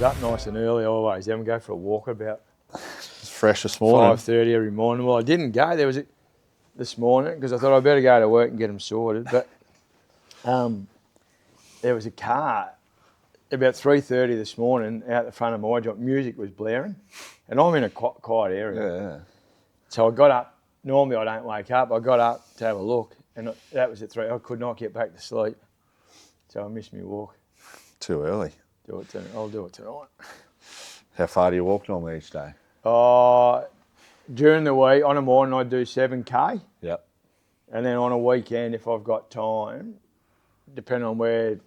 up nice and early always. Then we go for a walk about It's fresh this morning. 5:30 every morning. Well, I didn't go. There was this morning because I thought I'd better go to work and get them sorted. But there was a car about 3:30 this morning out the front of my job. Music was blaring, and I'm in a quiet area. Yeah. So I got up. Normally I don't wake up. I got up to have a look, and that was at 3. I could not get back to sleep, so I missed my walk. Too early. I'll do it tonight. How far do you walk normally each day? During the week, on a morning I do 7K. Yep. And then on a weekend, if I've got time, depending on where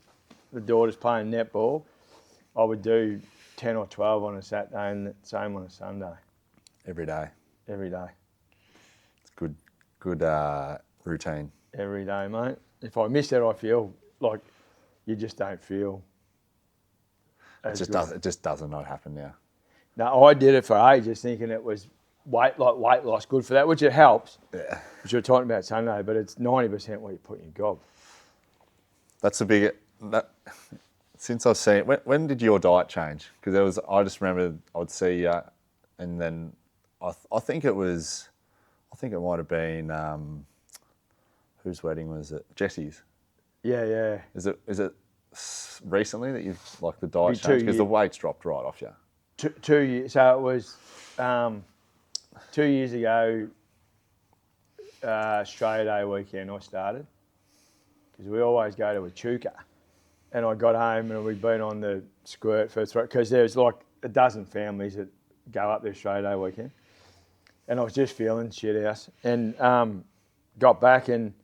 the daughter's playing netball, I would do 10 or 12 on a Saturday and the same on a Sunday. Every day. Every day. It's good routine. Every day, mate. If I miss it, I feel like you just don't feel. It just doesn't not happen now. No, I did it for ages thinking it was weight loss good for that, which it helps. Yeah. Which we were talking about Sunday, but it's 90% what you put in your gob. That's since I've seen it. When did your diet change? Because I just remember I'd see you, and then I think it might have been whose wedding was it? Jesse's. Yeah. Is it recently that you've the diet changed? Because the weight's dropped right off you. 2 years. So it was 2 years ago, Australia Day weekend I started, because we always go to Echuca, and I got home and we'd been on the squirt for 3, because there's like a dozen families that go up there Australia Day weekend, and I was just feeling shit house, and got back and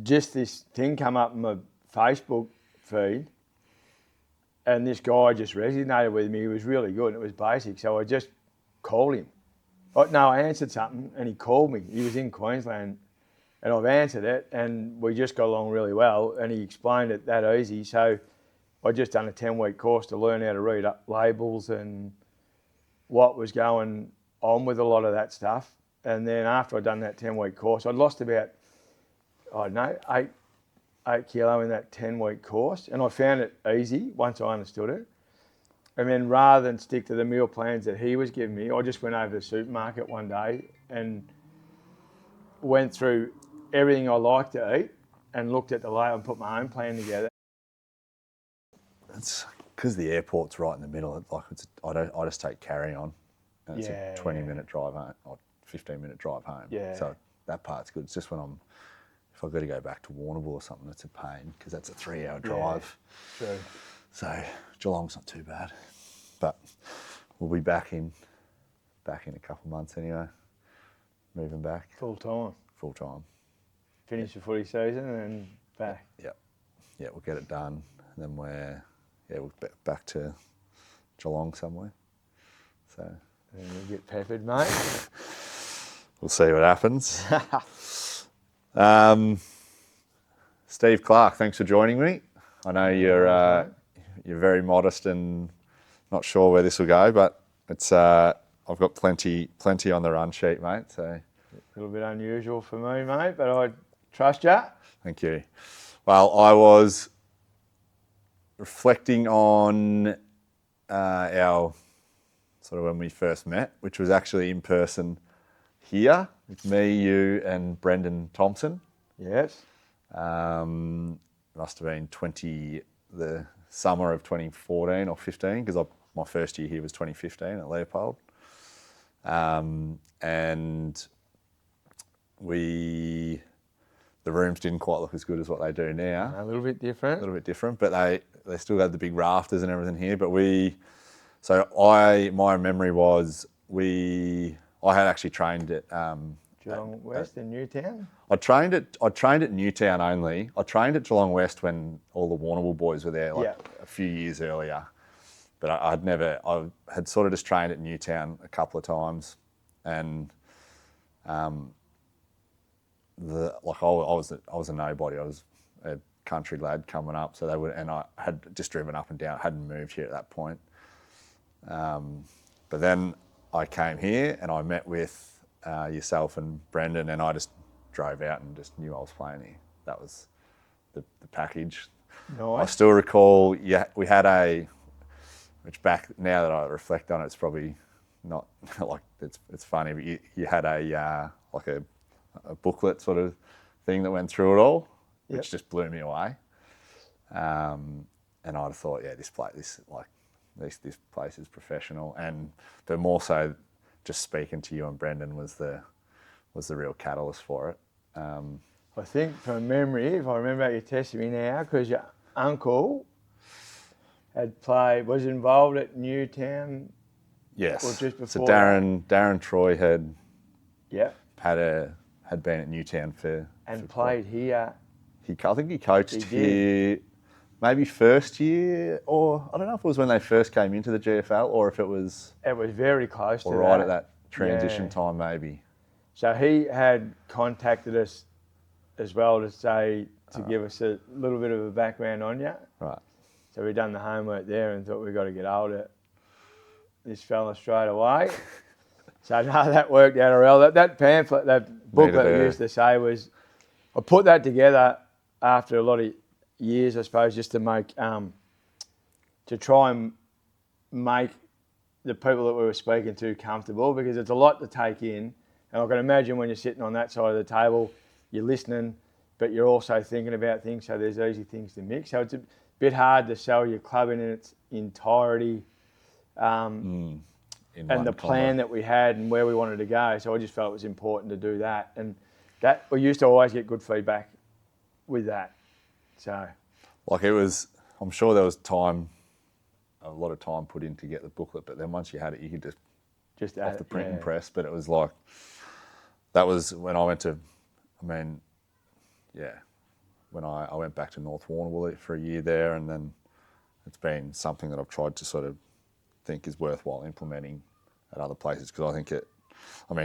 this thing come up in my Facebook feed, and this guy just resonated with me. He was really good, and it was basic, so I just called him. I answered something, and he called me. He was in Queensland, and I've answered it, and we just got along really well, and he explained it that easy. So I just done a 10-week course to learn how to read up labels and what was going on with a lot of that stuff. And then after I'd done that 10-week course, I'd lost about, 8 kilo in that 10-week course, and I found it easy once I understood it. And then rather than stick to the meal plans that he was giving me, I just went over to the supermarket one day and went through everything I like to eat and looked at the label and put my own plan together. It's because the airport's right in the middle. I just take carry on. And it's a 20-minute drive home, or 15-minute drive home. Yeah. So that part's good. It's just if I've got to go back to Warrnambool or something, it's a pain because that's a 3-hour drive. Yeah, true. So Geelong's not too bad, but we'll be back in a couple of months anyway. Moving back Full time. Finish the footy season and then back. Yeah, we'll get it done, and then we'll back to Geelong somewhere. So and then you get peppered, mate. We'll see what happens. Steve Clark, thanks for joining me. I know you're very modest and not sure where this will go, but it's I've got plenty on the run sheet, mate. So a little bit unusual for me, mate, but I trust you. Thank you. Well, I was reflecting on our sort of when we first met, which was actually in person here with me, you, and Brendan Thompson. Yes. Must have been the summer of 2014 or 15, because my first year here was 2015 at Leopold. And the rooms didn't quite look as good as what they do now. A little bit different. But they still had the big rafters and everything here. But my memory was I had actually trained at Geelong West in Newtown? I trained at Newtown only. I trained at Geelong West when all the Warrnambool boys were there, a few years earlier. But I had sort of just trained at Newtown a couple of times, and I was a nobody. I was a country lad coming up, and I had just driven up and down. I hadn't moved here at that point. But then I came here and I met with yourself and Brendan, and I just drove out and just knew I was playing here. That was the package. Nice. I still recall we had which back now that I reflect on it, it's probably not like it's funny, but you had a like a booklet sort of thing that went through it all, which just blew me away. And I'd thought, yeah, this place is professional, but more so, just speaking to you and Brendan was the real catalyst for it. I think from memory, if I remember your testimony now, because your uncle was involved at Newtown. Yes. Or just before. So Darren Troy had been at Newtown for played here. I think he coached here, maybe first year, or I don't know if it was when they first came into the GFL, or if it was. It was very close to that. Or right at that transition time, maybe. So he had contacted us as well to give us a little bit of a background on you. Right. So we'd done the homework there and thought we've got to get hold of this fella straight away. So no, that worked out well. That pamphlet, that booklet I used to say was, I put that together after a lot of years, I suppose, just to make, to try and make the people that we were speaking to comfortable, because it's a lot to take in. And I can imagine when you're sitting on that side of the table, you're listening, but you're also thinking about things, so there's easy things to mix. So it's a bit hard to sell your club in its entirety, and the plan that we had and where we wanted to go. So I just felt it was important to do that. And that we used to always get good feedback with that. So, like it was, I'm sure there was a lot of time put in to get the booklet, but then once you had it, you could just off the print and press. But it was like, that was when I went to, when I went back to North Warrnambool for a year there, and then it's been something that I've tried to sort of think is worthwhile implementing at other places, because I think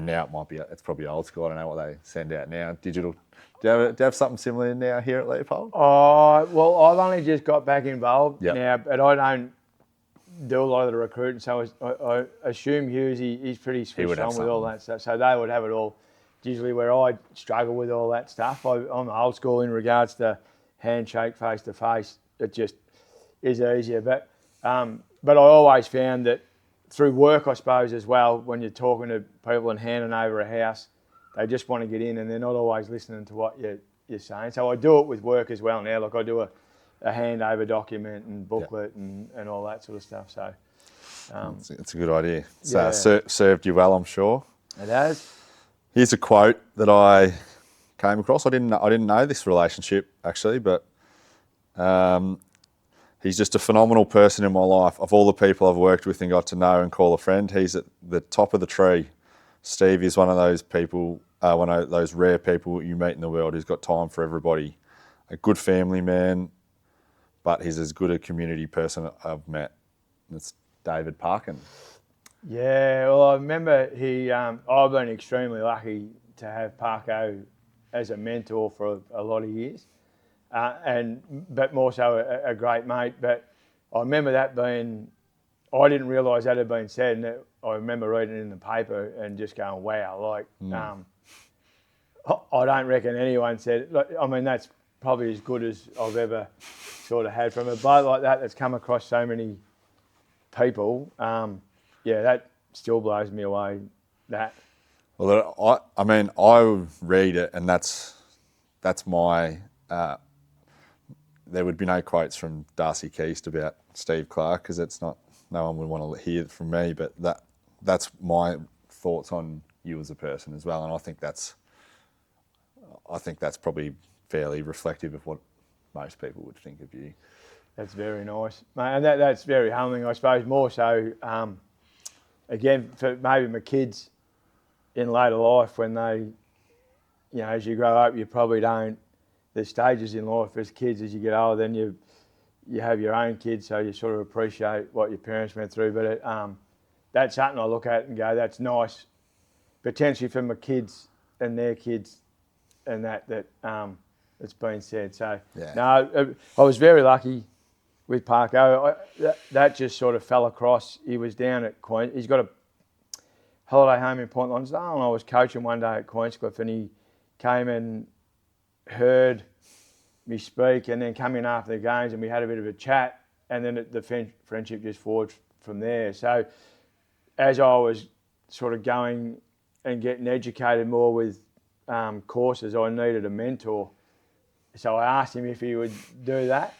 now it's probably old school. I don't know what they send out now, digital. Do you have something similar now here at Leopold? Well, I've only just got back involved now, but I don't do a lot of the recruiting, so I assume he's pretty switched on with all that stuff. So they would have it all digitally, where I struggle with all that stuff. I'm old school in regards to handshake face to face. It just is easier. But I always found that through work, I suppose, as well, when you're talking to people and handing over a house, they just want to get in and they're not always listening to what you're saying. So I do it with work as well now. Like I do a handover document and booklet and all that sort of stuff. So it's a good idea. So served you well, I'm sure. It has. Here's a quote that I came across. I didn't know this relationship actually, but he's just a phenomenal person in my life. Of all the people I've worked with and got to know and call a friend, he's at the top of the tree. Steve is one of those people, one of those rare people you meet in the world who's got time for everybody. A good family man, but he's as good a community person I've met. It's David Parkin. Yeah, well, I remember I've been extremely lucky to have Parko as a mentor for a lot of years, but more so a great mate. But I remember that being, I didn't realise that had been said, and I remember reading it in the paper and just going, wow, I don't reckon anyone said it. I mean, that's probably as good as I've ever sort of had from a bloke like that that's come across so many people. That still blows me away. Well, I read it, and that's my. There would be no quotes from Darcy Keast about Steve Clark, because it's not. No one would want to hear it from me, but that's my thoughts on you as a person as well, and I think that's probably fairly reflective of what most people would think of you. That's very nice, mate, and that's very humbling, I suppose. More so, again, for maybe my kids in later life, when they, as you grow up, you probably don't. There's stages in life as kids. As you get older, then you have your own kids, so you sort of appreciate what your parents went through. But that's something I look at and go, that's nice, potentially for my kids and their kids, and that it's been said. So no, I was very lucky with Parko. That just sort of fell across. He was down at Queen. He's got a holiday home in Point Lonsdale, and I was coaching one day at Queenscliff, and he came and heard me speak, and then come in after the games, and we had a bit of a chat, and then the friendship just forged from there. So as I was sort of going and getting educated more with courses, I needed a mentor. So I asked him if he would do that.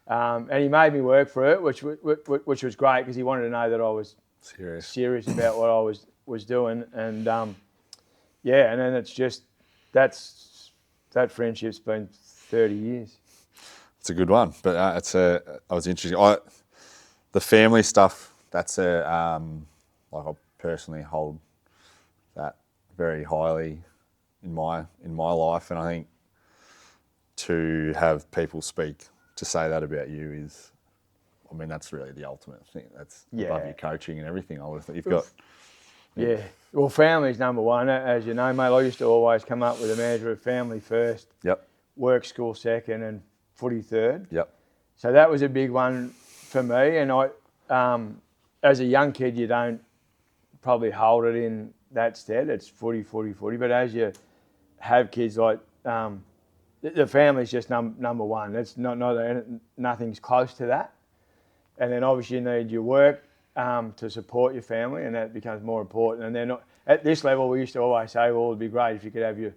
And he made me work for it, which was great because he wanted to know that I was serious about what I was doing. And and then it's just, that friendship's been 30 years. It's a good one, but I was interesting. The family stuff, that's I personally hold that very highly in my life, and I think to have people speak to say that about you is, I mean, that's really the ultimate thing. That's above your coaching and everything. I would have thought you've got. Yeah. Well, family's number one, as you know, mate. I used to always come up with a mantra of family first. Yep. Work, school second, and footy third. Yep. So that was a big one for me. And I, as a young kid, you don't probably hold it in that stead. It's footy. But as you have kids, like the family's just number one. It's nothing's close to that. And then obviously you need your work to support your family, and that becomes more important. And then at this level, we used to always say, well, it'd be great if you could have your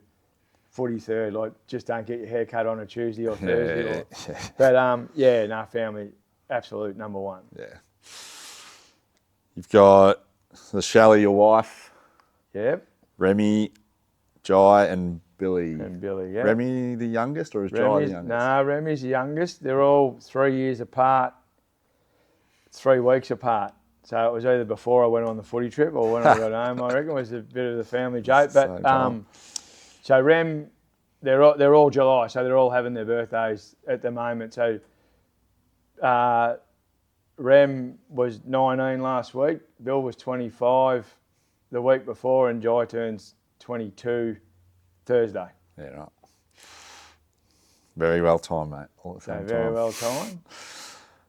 footy third, like just don't get your hair cut on a Tuesday or Thursday. But family, absolute number one. Yeah. You've got the Shally, your wife. Yep. Remy, Jai, and Billy. Yeah. Remy the youngest, or is Jai the youngest? No, Remy's the youngest. They're all 3 years apart, 3 weeks apart. So it was either before I went on the footy trip or when I got home. I reckon it was a bit of the family joke. But so Rem, they're all July, so they're all having their birthdays at the moment. So Rem was 19 last week, Bill was 25 the week before, and Jai turns 22 Thursday. Yeah, right. Very well timed, mate. All at the same time. Very well timed.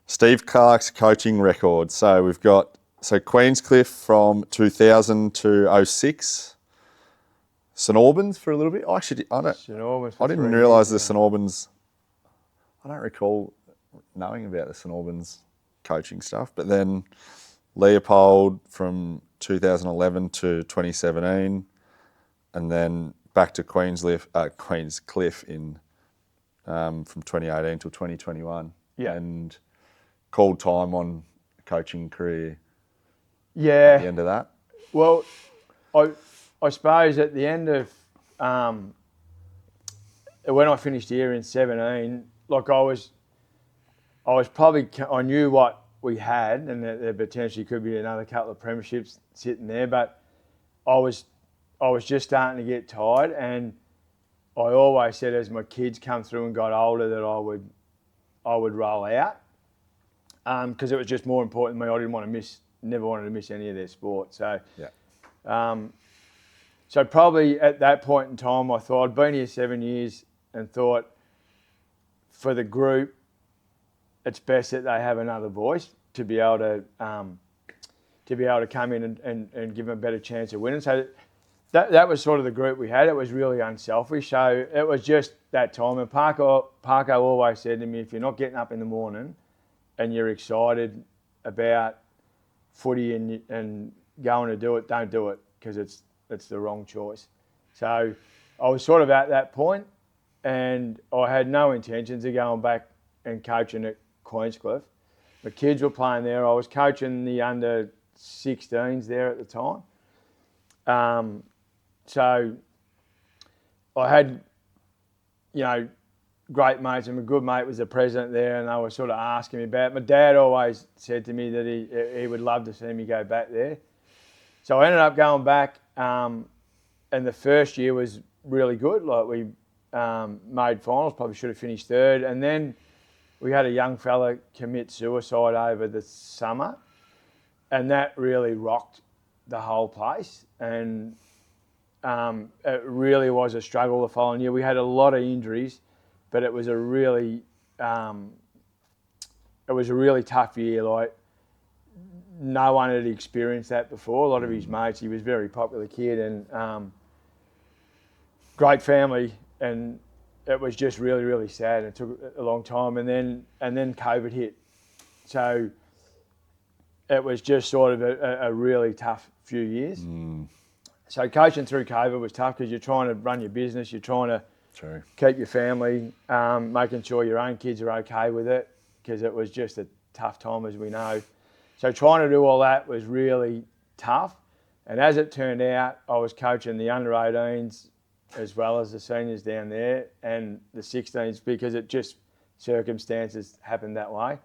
Steve Clark's coaching record. So we've got Queenscliff from 2000 to 06. St Albans for a little bit. Actually, I didn't realise the St Albans. I don't recall knowing about the St Albans coaching stuff. But then Leopold from 2011 to 2017, and then back to Queenscliff in from 2018 to 2021. Yeah. And called time on coaching career. Yeah. At the end of that. Well, I suppose at the end of when I finished here in 17, like I knew what we had, and there potentially could be another couple of premierships sitting there, but I was just starting to get tired, and I always said as my kids come through and got older that I would roll out, because it was just more important to me. I never wanted to miss any of their sport. So yeah. So probably at that point in time, I thought I'd been here 7 years and thought for the group, it's best that they have another voice to be able to come in and give them a better chance of winning. So that was sort of the group we had. It was really unselfish. So it was just that time. And Parko always said to me, if you're not getting up in the morning and you're excited about footy and going to do it, don't do it, because it's the wrong choice. So I was sort of at that point, and I had no intentions of going back and coaching at Queenscliff. The kids were playing there. I was coaching the under 16s there at the time. So I had, great mates, and a good mate was the president there, and they were sort of asking me about it. My dad always said to me that he would love to see me go back there. So I ended up going back, and the first year was really good. Like we made finals, probably should have finished third, and then we had a young fella commit suicide over the summer, and that really rocked the whole place. And it really was a struggle the following year. We had a lot of injuries, but it was a really tough year. Like no one had experienced that before. A lot of his mates. He was a very popular kid and great family, and it was just really, really sad. It took a long time, and then COVID hit. So it was just sort of a really tough few years. So coaching through COVID was tough because you're trying to run your business, you're trying to keep your family, making sure your own kids are okay with it, because it was just a tough time, as we know. So trying to do all that was really tough. And as it turned out, I was coaching the under-18s as well as the seniors down there and the 16s, because it just circumstances happened that way.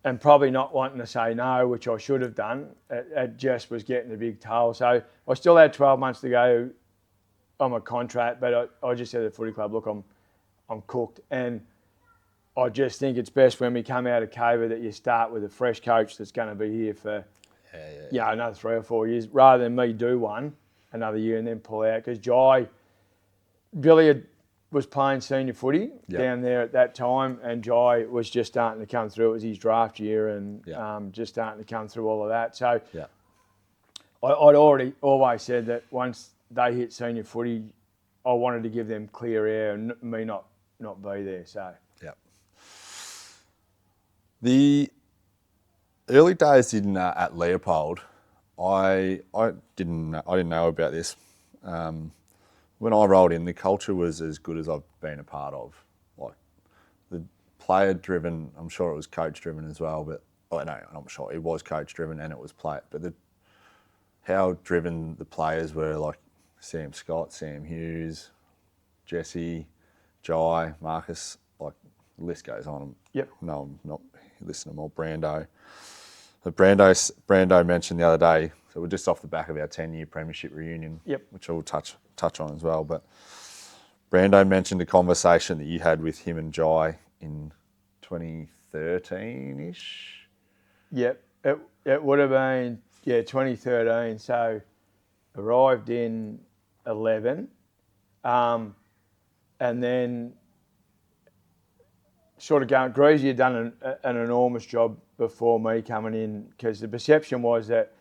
And probably not wanting to say no, which I should have done. It just was getting a big toll. So I still had 12 months to go on my contract, but I just said to the footy club, look, I'm cooked. And I just think it's best when we come out of COVID that you start with a fresh coach that's going to be here for another 3 or 4 years, rather than me do another year and then pull out. Because Billy was playing senior footy down there at that time, and Jai was just starting to come through. It was his draft year, and just starting to come through all of that. So I'd always said that once they hit senior footy, I wanted to give them clear air and me not be there. So the early days at Leopold, I didn't know about this. When I rolled in, the culture was as good as I've been a part of. Like, the player-driven, I'm sure it was coach-driven as well, but I'm sure it was coach-driven and it was player. But how driven the players were, like Sam Scott, Sam Hughes, Jesse, Jai, Marcus, like the list goes on. Yep. No, I'm not listening to them all. Brando. But Brando mentioned the other day, so we're just off the back of our 10-year premiership reunion, which I'll touch on as well. But Brando mentioned a conversation that you had with him and Jai in 2013-ish. Yep, it would have been 2013. So arrived in 11, and then sort of going. Greasy had done an enormous job before me coming in, because the perception was that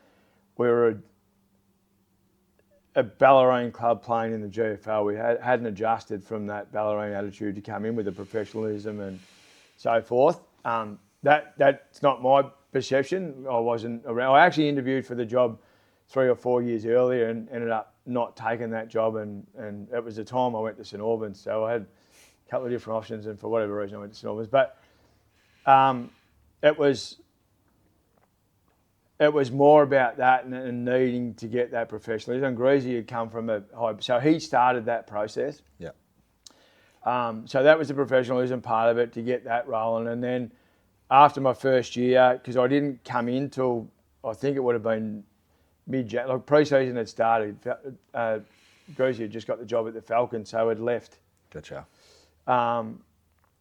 we were a Bellarine club playing in the GFL. We hadn't adjusted from that Bellarine attitude to come in with the professionalism and so forth. That's not my perception. I wasn't around. I actually interviewed for the job 3 or 4 years earlier and ended up not taking that job, and it was the time I went to St Albans. So I had a couple of different options, and for whatever reason I went to St Albans. But it was more about that and needing to get that professionalism. And Greasy had come from a high, so he started that process. Yeah. So that was the professionalism part of it, to get that rolling. And then after my first year, because I didn't come in till, I think it would have been mid-January, like pre-season had started. Greasy had just got the job at the Falcons, so had left. Gotcha. And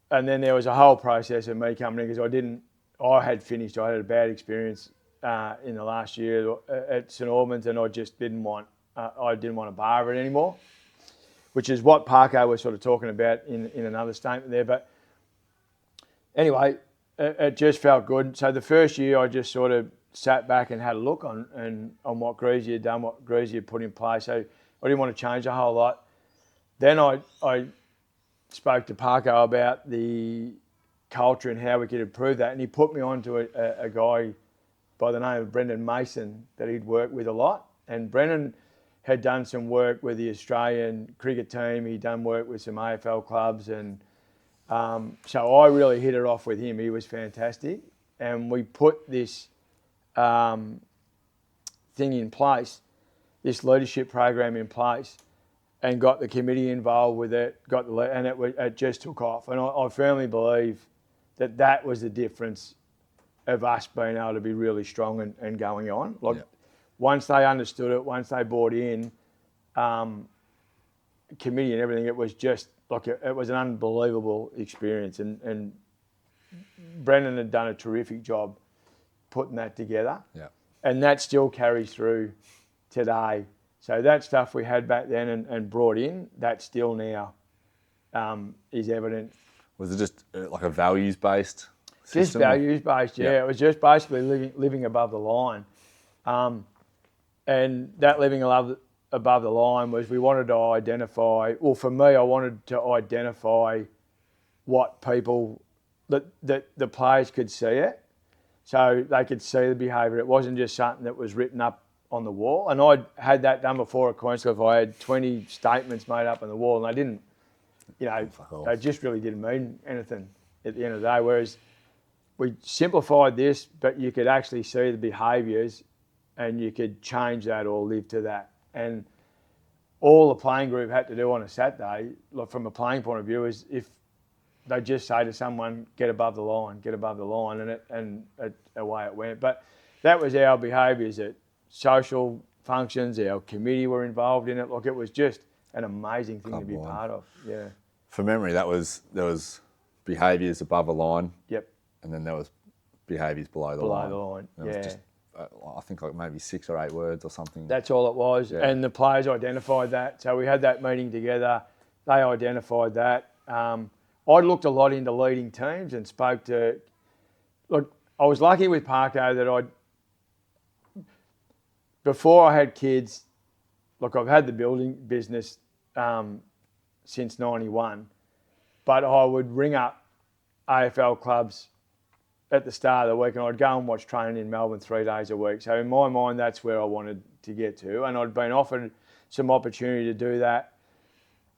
then there was a whole process of me coming in, because I had finished. I had a bad experience in the last year at St Albans, and I just didn't want to bar it anymore, which is what Parko was sort of talking about in another statement there. But anyway, it just felt good. So the first year I just sort of sat back and had a look on what Greasy had done, what Greasy had put in place. So I didn't want to change a whole lot. Then I spoke to Parko about the culture and how we could improve that, and he put me on to a guy by the name of Brendan Mason that he'd worked with a lot. And Brendan had done some work with the Australian cricket team. He'd done work with some AFL clubs, and so I really hit it off with him. He was fantastic, and we put this thing in place, this leadership program in place, and got the committee involved with it. And it just took off. And I firmly believe that was the difference of us being able to be really strong and going on. Once they understood it, once they bought in, committee and everything, it was just like it was an unbelievable experience. And Brendan had done a terrific job putting that together. Yeah. And that still carries through today. So that stuff we had back then and brought in, that still now is evident. Was it just like a values-based system? Just values-based, yeah. It was just basically living above the line. And that living above the line was, we wanted to identify, well, for me, I wanted to identify what people, that the players could see it. so they could see the behaviour. It wasn't just something that was written up on the wall. And I'd had that done before at Queenscliff. I had 20 statements made up on the wall, and they didn't, they just really didn't mean anything at the end of the day. Whereas we simplified this, but you could actually see the behaviours and you could change that or live to that. And all the playing group had to do on a Saturday, like from a playing point of view, is if they just say to someone, get above the line, and away it went. But that was our behaviours at social functions. Our committee were involved in it. Like, it was just an amazing thing to be part of. Yeah. For memory, there was behaviours above a line. Yep. And then there was behaviours below the line. Below the line, It was just, I think like maybe 6 or 8 words or something. That's all it was. Yeah. And the players identified that. So we had that meeting together. They identified that. I looked a lot into leading teams and spoke to... Look, I was lucky with Parko that before I had kids, look, I've had the building business since 91, but I would ring up AFL clubs at the start of the week and I'd go and watch training in Melbourne 3 days a week. So in my mind, that's where I wanted to get to. And I'd been offered some opportunity to do that.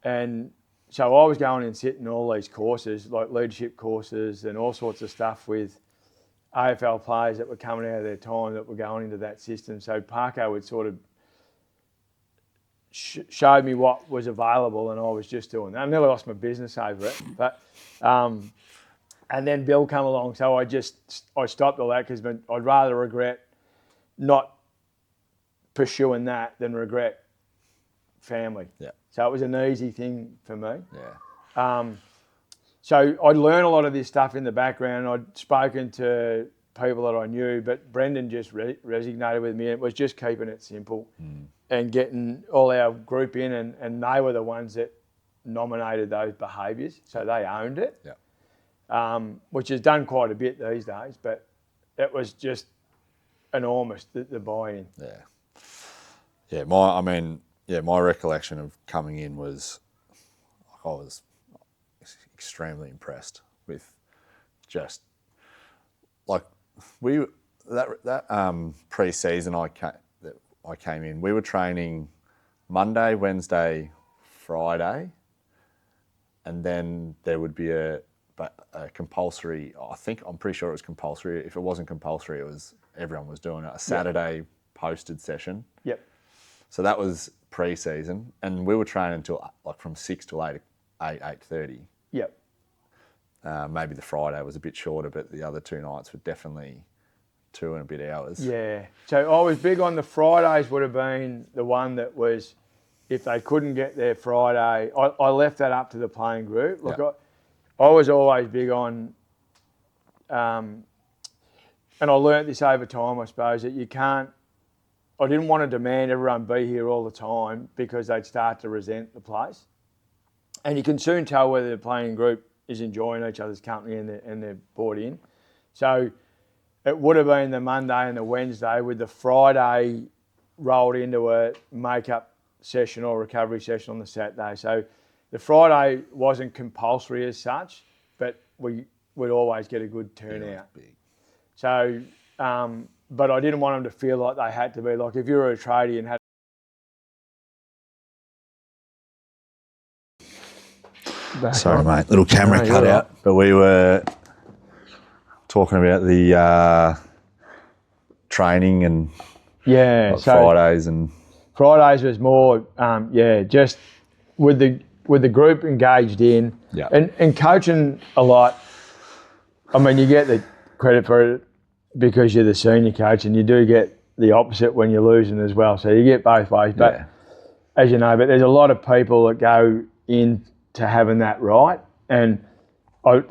And so I was going and sitting all these courses, like leadership courses and all sorts of stuff with AFL players that were coming out of their time that were going into that system. So Parko would sort of showed me what was available and I was just doing that. I nearly lost my business over it. But and then Bill come along, so I stopped all that because I'd rather regret not pursuing that than regret family. Yeah. So it was an easy thing for me. Yeah. So I'd learned a lot of this stuff in the background. I'd spoken to people that I knew, but Brendan just resonated with me. It was just keeping it simple and getting all our group in, and they were the ones that nominated those behaviours, so they owned it. Yeah. Which is done quite a bit these days, but it was just enormous, the buy-in. Yeah. My recollection of coming in was I was extremely impressed with just like that pre-season I came in. We were training Monday, Wednesday, Friday, and then there would be a compulsory, I'm pretty sure it was compulsory. If it wasn't compulsory, everyone was doing it. A Saturday posted session. Yep. So that was pre-season, and we were training until like from 6 to 8:30. Yep. Maybe the Friday was a bit shorter, but the other 2 nights were definitely 2 and a bit hours. Yeah. So I was big on the Fridays. Would have been the one that was, if they couldn't get there Friday, I left that up to the playing group. Look, Yep. I was always big on, and I learnt this over time, I suppose, that I didn't want to demand everyone be here all the time because they'd start to resent the place. And you can soon tell whether the playing group is enjoying each other's company and they're bought in. So it would have been the Monday and the Wednesday, with the Friday rolled into a make-up session or recovery session on the Saturday. So the Friday wasn't compulsory as such, but we would always get a good turnout. Yeah, big. So, but I didn't want them to feel like they had to be. Like if you were a tradie and had... Sorry, mate. Little camera cut out. Right. But we were talking about the training and Fridays and... Fridays was more, just with the group engaged in, and coaching a lot. I mean, you get the credit for it because you're the senior coach, and you do get the opposite when you're losing as well. So you get both ways. But as you know, but there's a lot of people that go into having that right. And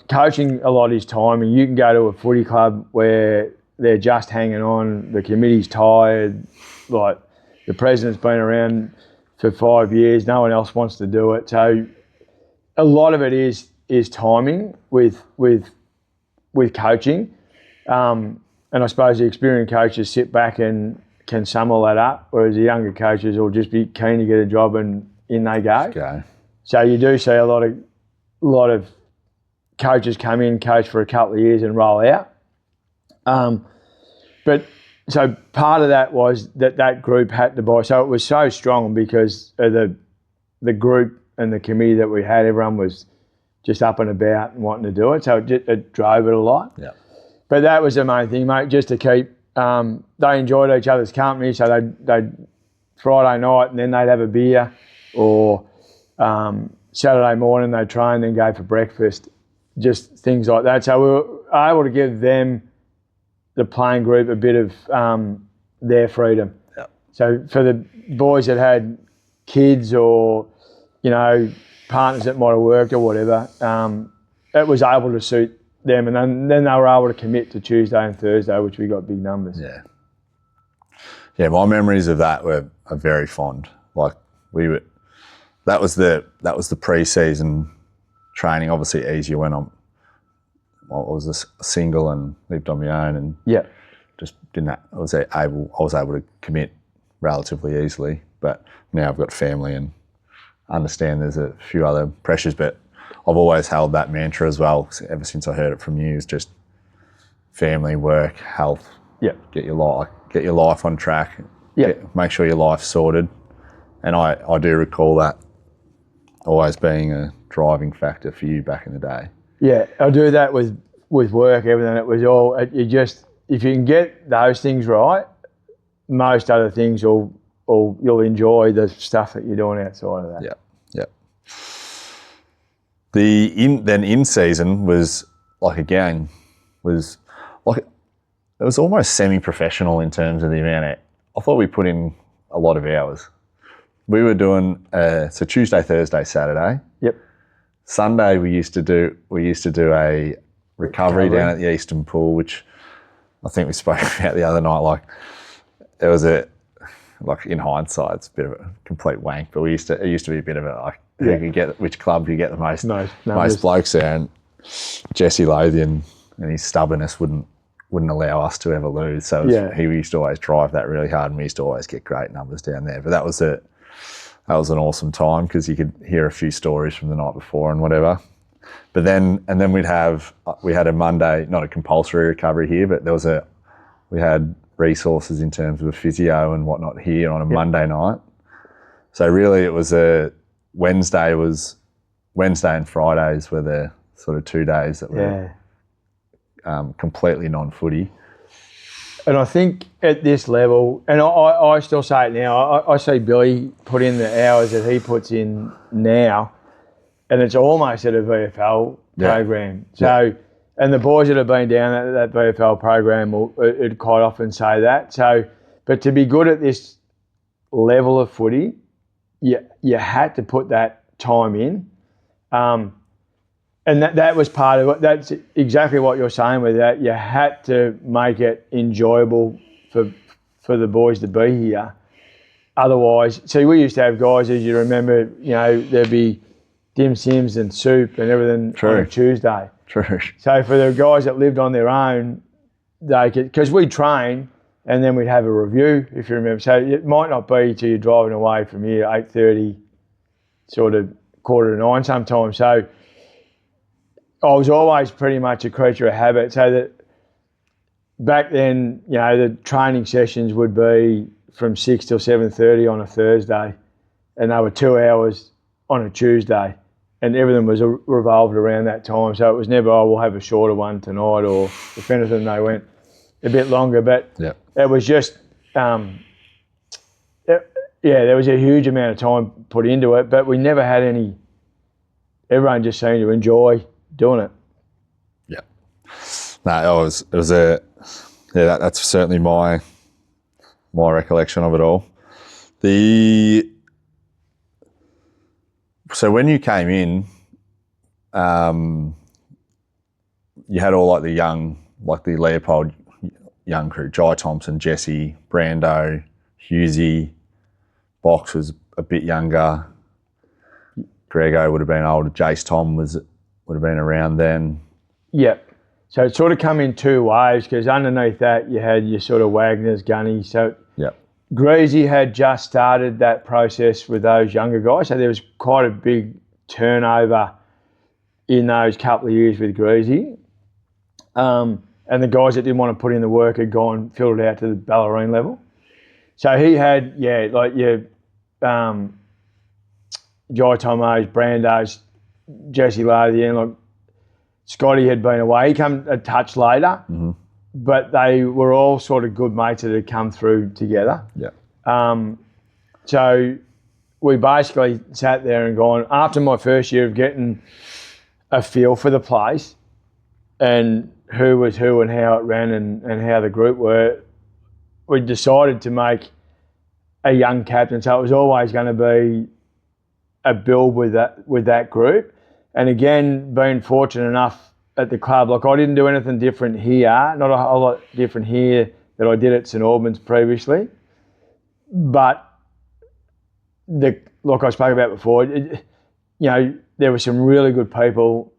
coaching a lot is time, and you can go to a footy club where they're just hanging on, the committee's tired, like the president's been around for 5 years, no one else wants to do it. So a lot of it is timing with coaching. And I suppose the experienced coaches sit back and can sum all that up, whereas the younger coaches will just be keen to get a job and in they go. Okay. So you do see a lot of coaches come in, coach for a couple of years and roll out. But so part of that was that group had to buy. So it was so strong because of the group and the committee that we had. Everyone was just up and about and wanting to do it. So it drove it a lot. Yeah. But that was the main thing, mate, just to keep, they enjoyed each other's company. So they'd Friday night and then they'd have a beer, or Saturday morning they'd train, then go for breakfast, just things like that. So we were able to give them, the playing group, a bit of their freedom. Yep. So for the boys that had kids or, partners that might have worked or whatever, it was able to suit them, and then they were able to commit to Tuesday and Thursday, which we got big numbers. Yeah. Yeah, my memories of that are very fond. Like that was the pre-season training. Obviously easier when I was a single and lived on my own, and just I was able to commit relatively easily. But now I've got family and understand there's a few other pressures, but I've always held that mantra as well. Ever since I heard it from you, is just family, work, health. Yeah. Get your life on track. Yeah. Make sure your life's sorted. And I do recall that always being a driving factor for you back in the day. Yeah, I do that with work, everything. It was all, if you can get those things right, most other things you'll enjoy the stuff that you're doing outside of that. Yeah, yeah. Then in season was it was almost semi-professional in terms of the amount I thought we put in a lot of hours. We were doing so Tuesday, Thursday, Saturday. Yep. Sunday we used to do a recovery down at the Eastern Pool, which I think we spoke about the other night. Like it was in hindsight, it's a bit of a complete wank, but it used to be a bit of a who could get which club could get the most blokes there, and Jesse Lothian and his stubbornness wouldn't allow us to ever lose. So he used to always drive that really hard, and we used to always get great numbers down there. But that was an awesome time because you could hear a few stories from the night before and whatever. But then we had a Monday, not a compulsory recovery here, but we had resources in terms of a physio and whatnot here on a Monday night. So really it was Wednesday and Fridays were the sort of 2 days that were completely non-footy. And I think at this level, and I still say it now, I see Billy put in the hours that he puts in now, and it's almost at a VFL program. So, and the boys that have been down at that VFL program would quite often say that. So, but to be good at this level of footy, you had to put that time in. And that was part of it. That's exactly what you're saying with that. You had to make it enjoyable for the boys to be here. Otherwise, see, we used to have guys, as you remember, there'd be dim sims and soup and everything on a Tuesday. True. So for the guys that lived on their own, they could, because we'd train and then we'd have a review, if you remember. So it might not be till you're driving away from here, 8:30, sort of 8:45 sometimes. So I was always pretty much a creature of habit. So that back then, the training sessions would be from 6 till 7:30 on a Thursday, and they were 2 hours on a Tuesday, and everything was revolved around that time. So it was never, we'll have a shorter one tonight, or if anything, they went a bit longer. But it was just, there was a huge amount of time put into it, but we never had any, everyone just seemed to enjoy doing it. Yeah. No, that's certainly my recollection of it all. So when you came in, you had all the Leopold young crew, Jai Thompson, Jesse, Brando, Hughesy, Box was a bit younger, Grego would have been older, Jace Tom would have been around then. Yep. So it sort of come in two waves, because underneath that you had your sort of Wagners, Gunny. So Greasy had just started that process with those younger guys, so there was quite a big turnover in those couple of years with Greasy. And and the guys that didn't want to put in the work had gone filtered out to the Bellarine level. So he had, like your Jai Tomos, Brandos, Jesse Lowe, the end, like Scotty had been away. He came a touch later, but they were all sort of good mates that had come through together. Yeah. So we basically sat there and gone, after my first year of getting a feel for the place and who was who and how it ran and how the group were, we decided to make a young captain. So it was always going to be a build with that group. And again, being fortunate enough at the club, like I didn't do anything different here, not a whole lot different here that I did at St Albans previously. But like I spoke about before, there were some really good people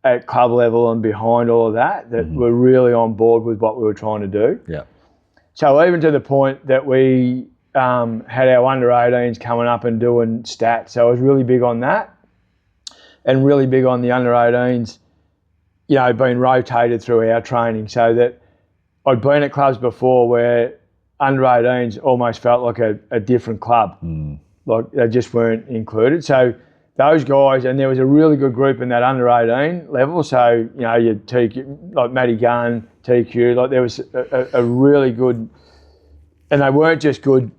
at club level and behind all of that were really on board with what we were trying to do. Yeah. So even to the point that we had our under-18s coming up and doing stats. So I was really big on that and really big on the under-18s, being rotated through our training, so that I'd been at clubs before where under-18s almost felt like a different club. Like they just weren't included. So those guys, and there was a really good group in that under-18 level. So, your TQ, like Matty Gunn, TQ, like there was a really good, and they weren't just good,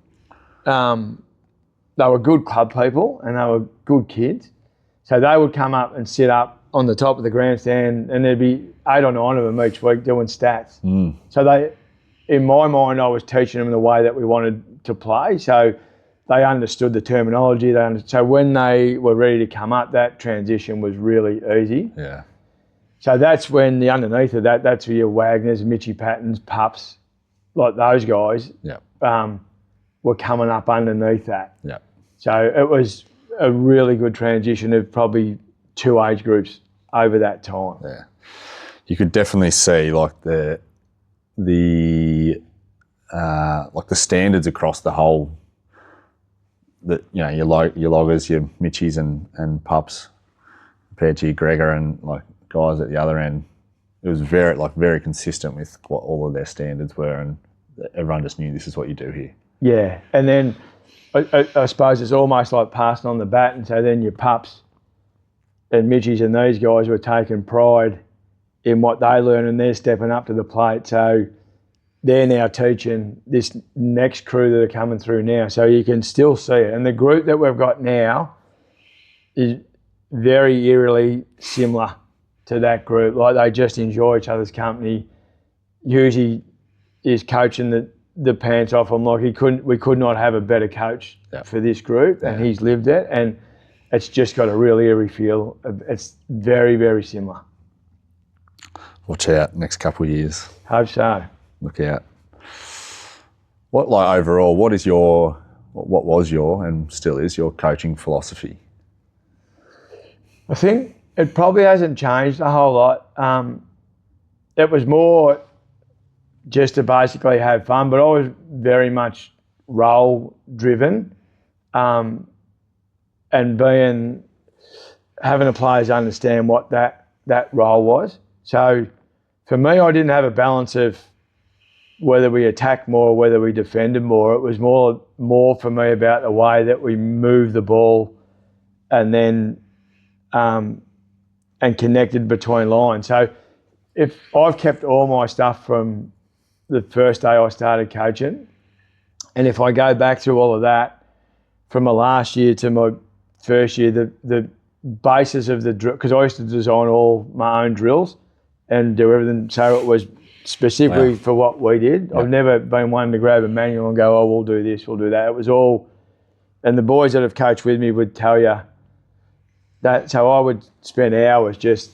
they were good club people and they were good kids. So they would come up and sit up on the top of the grandstand and there'd be 8 or 9 of them each week doing stats. So they, in my mind, I was teaching them the way that we wanted to play. So they understood the terminology. So when they were ready to come up, that transition was really easy. Yeah. So that's when the underneath of that's where your Wagners, Mitchy Pattons, Pups, like those guys, were coming up underneath that. Yeah. So it was a really good transition of probably 2 age groups over that time. Yeah. You could definitely see like the standards across the whole. Your loggers, your Mitchies and Pups, compared to your Gregor and like guys at the other end, it was very consistent with what all of their standards were, and everyone just knew this is what you do here. Yeah, and then I suppose it's almost like passing on the baton. So then your Pups and Mitchies and these guys were taking pride in what they learn, and they're stepping up to the plate. So they're now teaching this next crew that are coming through now. So you can still see it. And the group that we've got now is very eerily similar to that group. Like they just enjoy each other's company. Usually is coaching the pants off them. Like we could not have a better coach for this group, and he's lived it. And it's just got a real eerie feel. It's very, very similar. Watch out next couple of years. Hope so. Look out. What was your and still is your coaching philosophy? I think it probably hasn't changed a whole lot. It was more just to basically have fun, but I was very much role driven, and having the players understand what that role was. So for me, I didn't have a balance of whether we attacked more or whether we defended more. It was more for me about the way that we moved the ball and then and connected between lines. So if I've kept all my stuff from the first day I started coaching, and if I go back through all of that from my last year to my first year, the basis of the drill, because I used to design all my own drills and do everything so it was specifically for what we did. Yeah. I've never been one to grab a manual and go, we'll do this, we'll do that. It was all, and the boys that have coached with me would tell you that. So I would spend hours just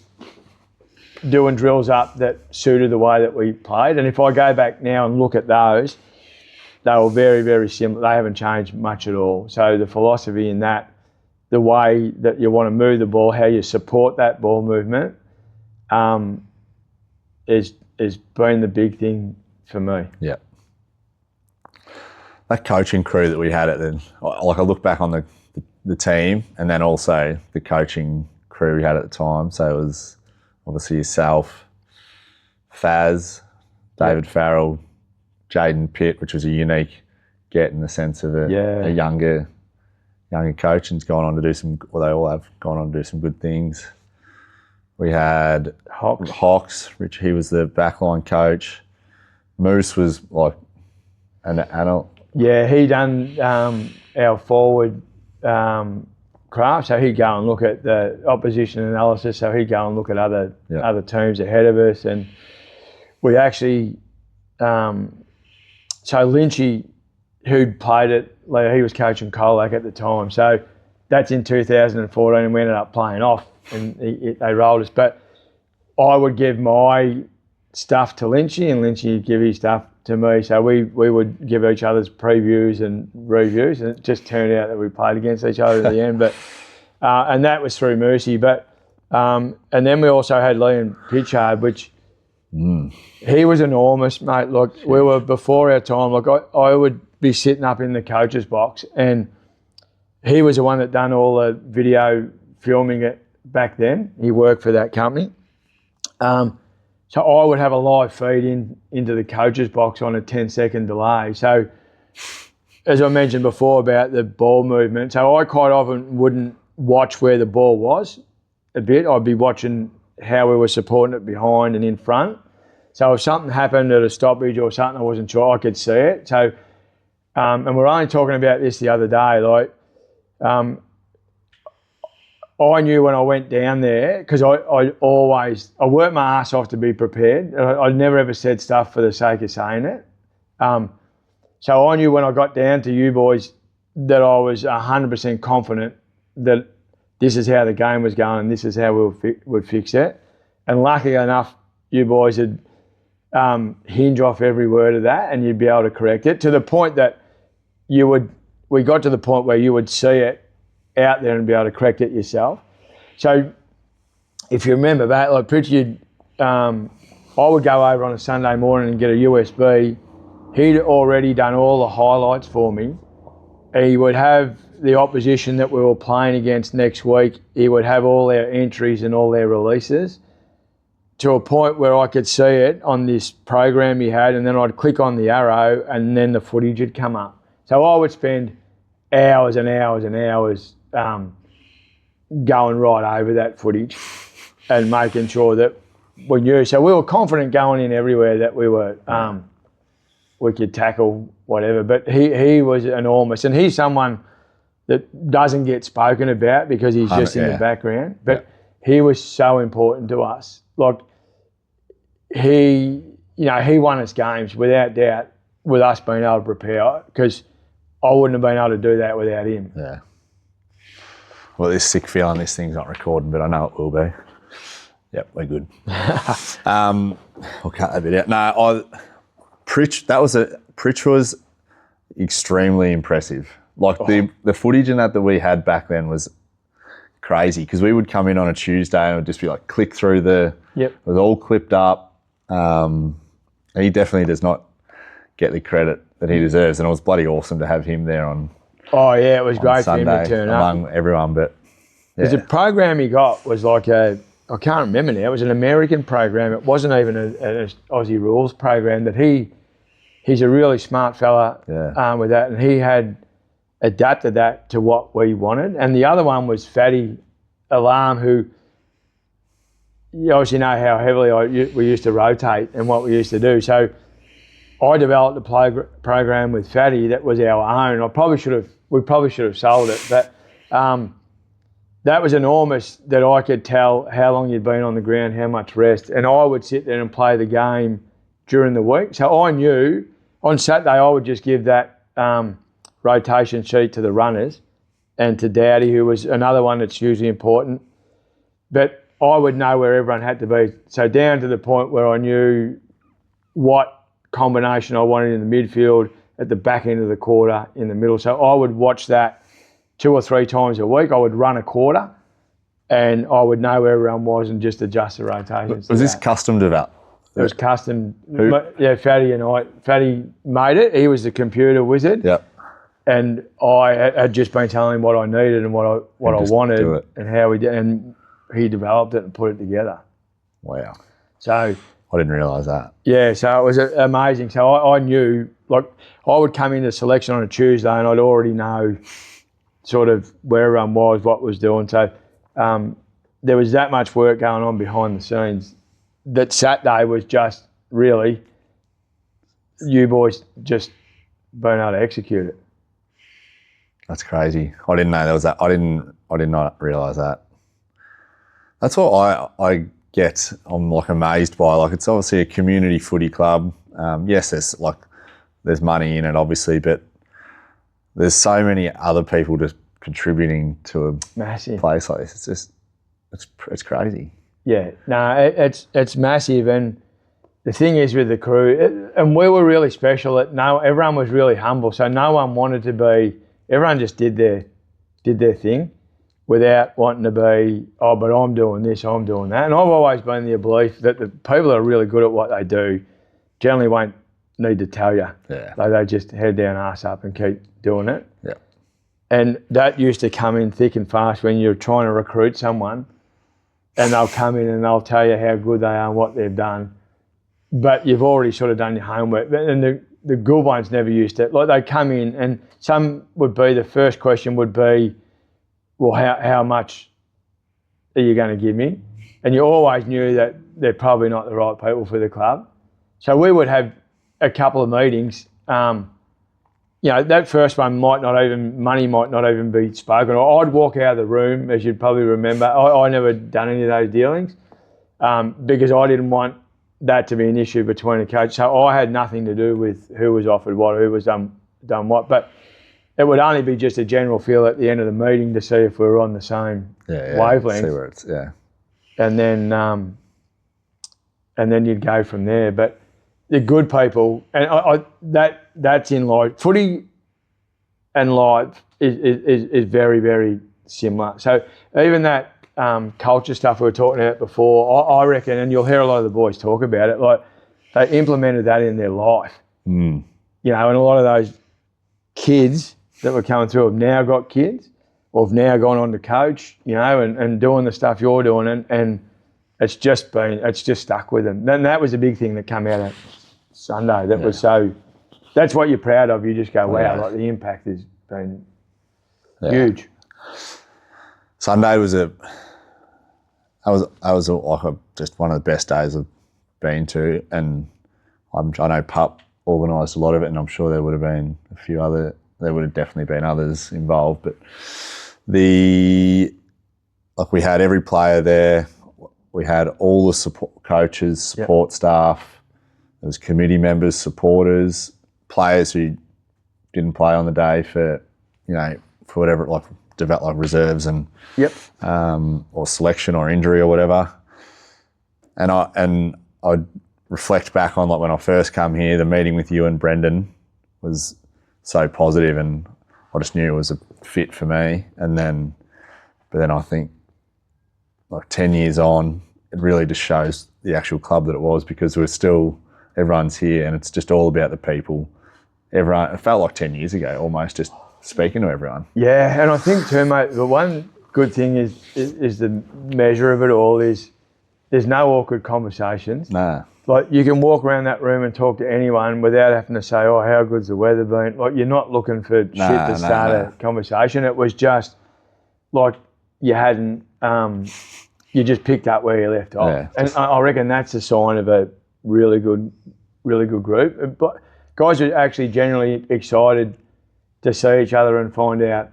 doing drills up that suited the way that we played. And if I go back now and look at those, they were very, very similar. They haven't changed much at all. So the philosophy in that, the way that you want to move the ball, how you support that ball movement, is been the big thing for me. Yeah. That coaching crew that we had at then, like I look back on the team and then also the coaching crew we had at the time. So it was obviously yourself, Faz, David Farrell, Jaden Pitt, which was a unique get in the sense of a younger coach, and he's gone on to do some. Well, they all have gone on to do some good things. We had Hawks, Rich. He was the backline coach. Moose was like an adult. Yeah, he done our forward craft, so he'd go and look at the opposition analysis. So he'd go and look at other teams ahead of us, and we actually. So Lynchy, who'd played it, he was coaching Colac at the time. So that's in 2014, and we ended up playing off, and they rolled us. But I would give my stuff to Lynchy, and Lynchy would give his stuff to me. So we would give each other's previews and reviews, and it just turned out that we played against each other in the end. But and that was through mercy. But and then we also had Liam Pitchard, which he was enormous, mate. Look, we were before our time. Look, I would be sitting up in the coach's box, and he was the one that done all the video filming it back then. He worked for that company. So I would have a live feed into the coach's box on a 10-second delay. So as I mentioned before about the ball movement, so I quite often wouldn't watch where the ball was a bit. I'd be watching how we were supporting it behind and in front. So if something happened at a stoppage or something I wasn't sure, I could see it. So, and we're only talking about this the other day, like, I knew when I went down there, because I worked my ass off to be prepared. I never ever said stuff for the sake of saying it. So I knew when I got down to you boys that I was 100% confident that this is how the game was going and this is how we would fix it. And luckily enough, you boys would hinge off every word of that, and you'd be able to correct it to the point that we got to the point where you would see it out there and be able to correct it yourself. So if you remember that, like Pritchard, I would go over on a Sunday morning and get a USB. He'd already done all the highlights for me. He would have the opposition that we were playing against next week. He would have all their entries and all their releases to a point where I could see it on this program he had, and then I'd click on the arrow and then the footage would come up. So I would spend hours and hours and hours going right over that footage and making sure that we knew. So we were confident going in everywhere that we were, we could tackle whatever. But he was enormous, and he's someone that doesn't get spoken about because he's just in the background. But he was so important to us. Like he won us games without doubt with us being able to prepare, because I wouldn't have been able to do that without him. Yeah. Well, this sick feeling, this thing's not recording, but I know it will be. Yep, we're good. We'll cut that bit out. No, Pritch was extremely impressive. Like the footage in that we had back then was crazy, because we would come in on a Tuesday and it would just be like click through it was all clipped up. He definitely does not get the credit that he deserves, and it was bloody awesome to have him there on. Oh yeah, it was great Sunday for him to turn among up. Everyone, but because the program he got was like I can't remember now. It was an American program. It wasn't even an Aussie rules program. That he's a really smart fella with that, and he had adapted that to what we wanted. And the other one was Fatty Alarm, who you obviously know how heavily we used to rotate and what we used to do. So I developed a program with Fatty that was our own. We probably should have sold it, but that was enormous that I could tell how long you'd been on the ground, how much rest, and I would sit there and play the game during the week. So I knew on Saturday I would just give that rotation sheet to the runners and to Dowdy, who was another one that's usually important. But I would know where everyone had to be. So down to the point where I knew what combination I wanted in the midfield, at the back end of the quarter, in the middle. So I would watch that 2 or 3 times a week. I would run a quarter and I would know where everyone was and just adjust the rotations. Was this custom developed? It was custom. Yeah, Fatty made it. He was the computer wizard. Yep. And I had just been telling him what I needed and what I wanted and how we did, and he developed it and put it together. Wow. So I didn't realise that. Yeah, so it was amazing. So I knew, like, I would come into selection on a Tuesday and I'd already know sort of where everyone was, what was doing. So there was that much work going on behind the scenes that Saturday was just really you boys just being able to execute it. That's crazy. I didn't know there was that. I did not realise that. That's what I get. I'm like amazed by. Like, it's obviously a community footy club. Yes, there's money in it, obviously, but there's so many other people just contributing to a massive place like this. It's crazy. Yeah, no, it's massive, and the thing is with the crew, and we were really special. Everyone was really humble, so no one wanted to be. Everyone just did their thing, without wanting to be, oh, but I'm doing this, I'm doing that. And I've always been the belief that the people that are really good at what they do generally won't need to tell you. Yeah. They just head down, ass up and keep doing it. Yeah. And that used to come in thick and fast when you're trying to recruit someone, and they'll come in and they'll tell you how good they are and what they've done. But you've already sort of done your homework. And the good ones never used to. Like, they come in and some would be, the first question would be, well, how much are you going to give me? And you always knew that they're probably not the right people for the club. So we would have a couple of meetings. That first one money might not even be spoken. Or I'd walk out of the room, as you'd probably remember. I never done any of those dealings because I didn't want that to be an issue between the coach. So I had nothing to do with who was offered what, who was done what. But it would only be just a general feel at the end of the meeting to see if we were on the same wavelength. See where it's, And then you'd go from there. But the good people, and that's in life. Footy and life is very, very similar. So even that culture stuff we were talking about before, I reckon, and you'll hear a lot of the boys talk about it, like they implemented that in their life. Mm. And a lot of those kids that were coming through have now got kids or have now gone on to coach, and doing the stuff you're doing, and it's just stuck with them. And that was a big thing that came out of Sunday. That was that's what you're proud of. You just go, wow, like the impact has been huge. Sunday was just one of the best days I've been to, and I know Pup organised a lot of it, and I'm sure there would have been there would have definitely been others involved, but we had every player there. We had all the support coaches, support staff. There was committee members, supporters, players who didn't play on the day for whatever, like reserves and or selection or injury or whatever. And I'd reflect back on, like, when I first come here, the meeting with you and Brendan was so positive, and I just knew it was a fit for me. But then I think, like, 10 years on, it really just shows the actual club that it was, because everyone's here and it's just all about the people. Everyone, it felt like 10 years ago almost, just speaking to everyone. Yeah, and I think too, mate, the one good thing is the measure of it all is there's no awkward conversations. Nah. Like, you can walk around that room and talk to anyone without having to say, oh, how good's the weather been? Like, you're not looking for shit to start a conversation. It was just like you hadn't, you just picked up where you left off. Yeah, and I reckon that's a sign of a really good group. But guys are actually generally excited to see each other and find out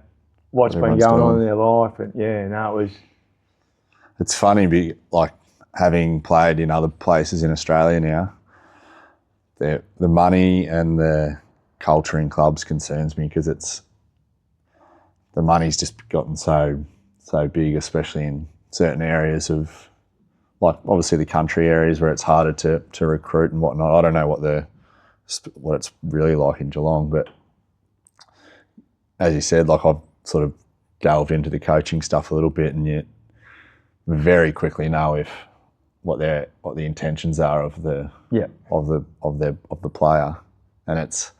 what's been going on in their life. And it was. It's funny, like, having played in other places in Australia now, the money and the culture in clubs concerns me, because the money's just gotten so big, especially in certain areas of, like, obviously the country areas where it's harder to recruit and whatnot. I don't know what it's really like in Geelong, but as you said, like, I've sort of delved into the coaching stuff a little bit, and you very quickly know what the intentions are of the player, and it's,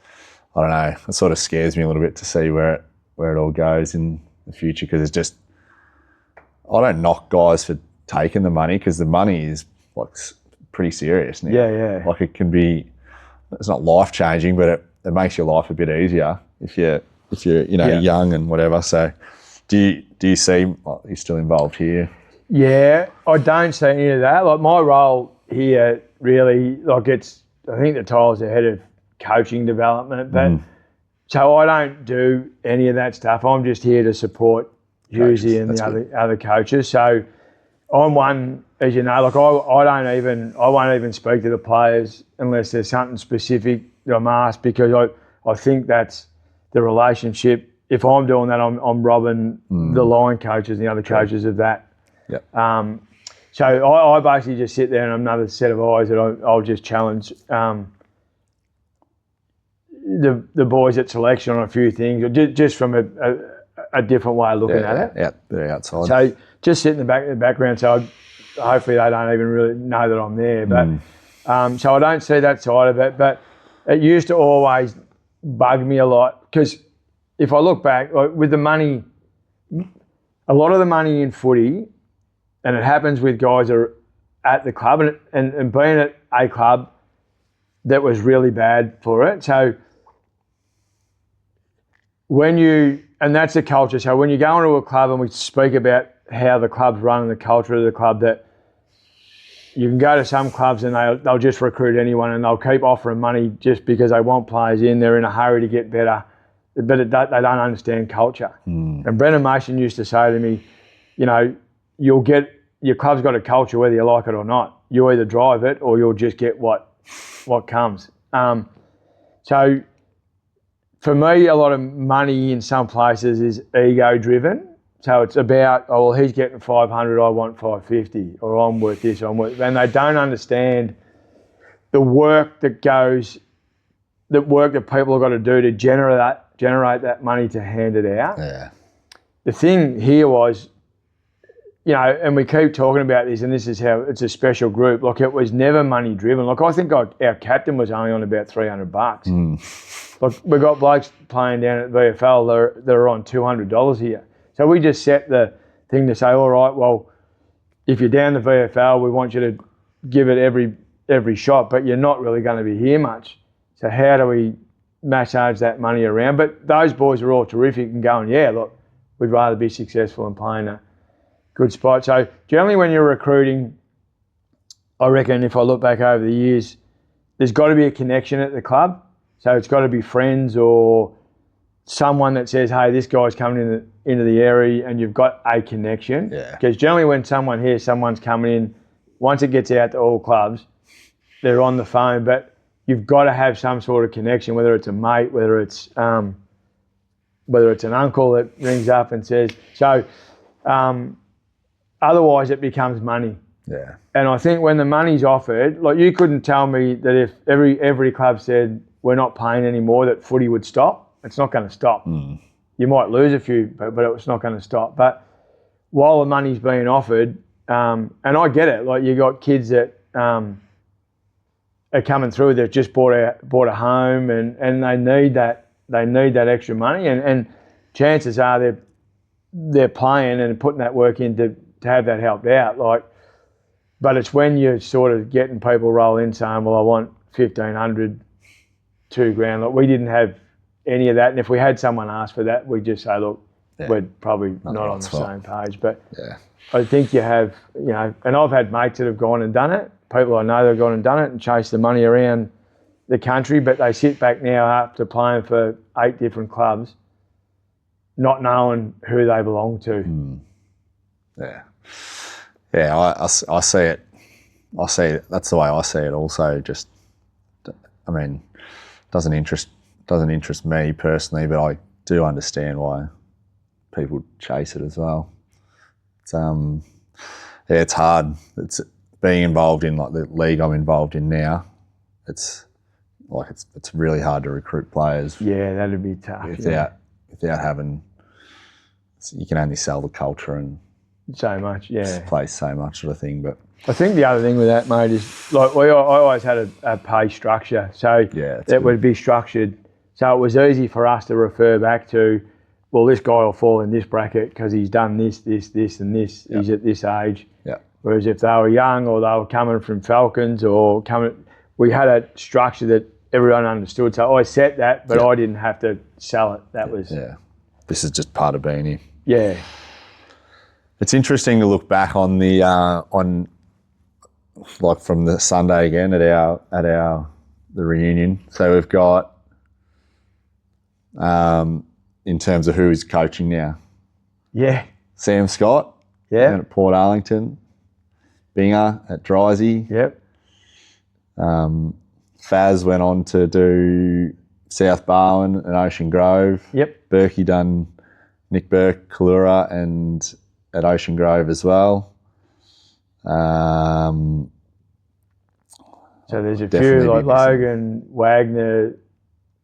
I don't know, it sort of scares me a little bit to see where it all goes in the future, because it's just, I don't knock guys for taking the money, because the money is, like, pretty serious now. Yeah. Like it can be, it's not life changing, but it makes your life a bit easier if you're young and whatever. So do you see you're still involved here? Yeah, I don't see any of that. Like my role here really, like I think the title's the head of coaching development, but so I don't do any of that stuff. I'm just here to support Husey and the other coaches. So I'm one, as you know, like I won't even speak to the players unless there's something specific that I'm asked, because I think that's the relationship. If I'm doing that, I'm robbing the line coaches and the other coaches of that. Yeah. So I basically just sit there and I'm another set of eyes that I'll just challenge the boys at selection on a few things, or just from a different way of looking at it. Yeah, they're outside. So just sit in the background. So hopefully they don't even really know that I'm there. But so I don't see that side of it. But it used to always bug me a lot, because if I look back, like with the money, a lot of the money in footy, and it happens with guys that are at the club and being at a club that was really bad for it. So and that's the culture. So when you go into a club and we speak about how the club's run and the culture of the club, that you can go to some clubs and they'll just recruit anyone and they'll keep offering money just because they want players in. They're in a hurry to get better, but they don't understand culture. And Brendan Mason used to say to me, your club's got a culture whether you like it or not. You either drive it or you'll just get what comes. So for me, a lot of money in some places is ego driven. So it's about, he's getting 500, I want 550, or I'm worth this, and they don't understand the work that people have got to do to generate that money to hand it out. Yeah. The thing here was, and we keep talking about this, and this is how it's a special group. Like, it was never money driven. Like, I think our captain was only on about $300. Like, we got blokes playing down at VFL that are on $200 here. So we just set the thing to say, all right, well, if you're down the VFL, we want you to give it every shot, but you're not really going to be here much. So how do we massage that money around? But those boys are all terrific and going, yeah, look, we'd rather be successful and playing a good spot. So generally when you're recruiting, I reckon if I look back over the years, there's got to be a connection at the club. So it's got to be friends or someone that says, hey, this guy's coming into the area, and you've got a connection. Yeah. Because generally when someone's coming in, once it gets out to all clubs, they're on the phone, but you've got to have some sort of connection, whether it's a mate, whether it's an uncle that rings up and says, so otherwise it becomes money. Yeah. And I think when the money's offered, like, you couldn't tell me that if every club said we're not paying anymore, that footy would stop. It's not going to stop. You might lose a few, but it's not going to stop. But while the money's being offered, and I get it, like, you got kids that are coming through that just bought a home and they need that extra money, and chances are they're playing and putting that work in to have that helped out. Like, but it's when you're sort of getting people roll in saying, well, I want 1,500, $2,000. Like, we didn't have any of that, and if we had someone ask for that, we'd just say, look, we're probably not on the same page. But I think you have, and I've had mates that have gone and done it, people I know that have gone and done it and chased the money around the country, but they sit back now after playing for 8 different clubs, not knowing who they belong to. Yeah, I see it. I see it. That's the way I see it. Also, just, I mean, doesn't interest me personally, but I do understand why people chase it as well. It's hard. It's being involved in, like, the league I'm involved in now. It's really hard to recruit players. Yeah, that'd be tough. Without having, you can only sell the culture and so much. Yeah, play so much sort of thing. But I think the other thing with that, mate, is like I always had a pay structure, so it would be structured. So it was easy for us to refer back to, well, this guy will fall in this bracket because he's done this, and this. He's at this age. Yeah. Whereas if they were young or they were coming from Falcons or we had a structure that everyone understood. So I set that, but I didn't have to sell it. That was... Yeah. This is just part of being here. Yeah. It's interesting to look back on the like from the Sunday again at the reunion. So we've got in terms of who is coaching now. Yeah. Sam Scott. Yeah. At Port Arlington. Binger at Drysey. Yep. Faz went on to do South Barwon and Ocean Grove. Yep. Berkey done Nick Burke, Kallura, and at Ocean Grove as well. So there's a few like Logan, Wagner,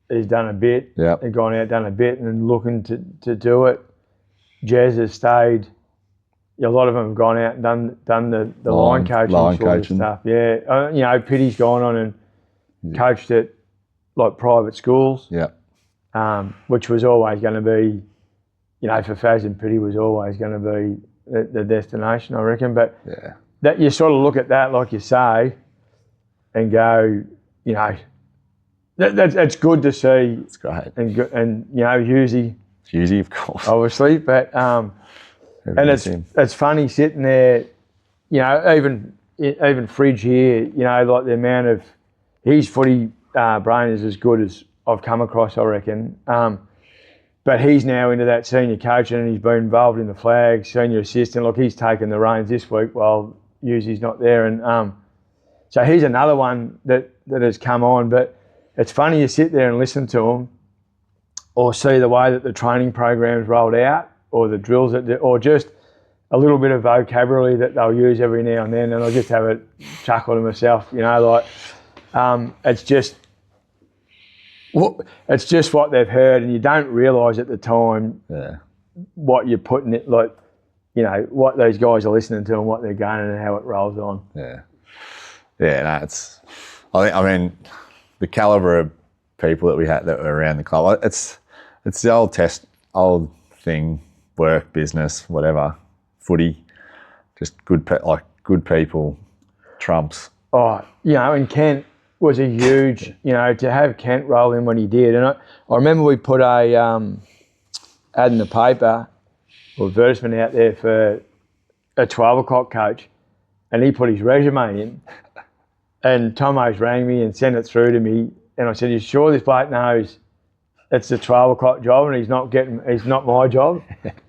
he's done a bit. Yep. They've gone out, done a bit and looking to do it. Jez has stayed. A lot of them have gone out and done the line coaching sort of stuff. Yeah. Pitty's gone on and coached at like private schools. Yeah. Which was always going to be, for Faz and Pitty was always going to be the destination, I reckon. But that you sort of look at that, like you say, and go, that's good to see. It's great. And Hughesy, of course. obviously, but and it's funny sitting there, even Fridge here, like the amount of his footy brain is as good as I've come across, I reckon. But he's now into that senior coaching and he's been involved in the flag, senior assistant. Look, he's taken the reins this week while Hughiesy's not there, and so he's another one that has come on. But it's funny you sit there and listen to him, or see the way that the training program's rolled out, or the drills or just a little bit of vocabulary that they'll use every now and then, and I'll just have a chuckle to myself, it's just what they've heard, and you don't realise at the time what you're putting it, what these guys are listening to and what they're going and how it rolls on. I mean, the calibre of people that we had that were around the club, it's the old thing, work, business, whatever, footy, just good people trumps. Oh, and Kent was a huge, to have Kent roll in when he did. And I remember we put a ad in the paper, or advertisement out there for a 12 o'clock coach, and he put his resume in, and Tomo's rang me and sent it through to me, and I said, "You sure this bloke knows it's the 12 o'clock job and he's not my job?"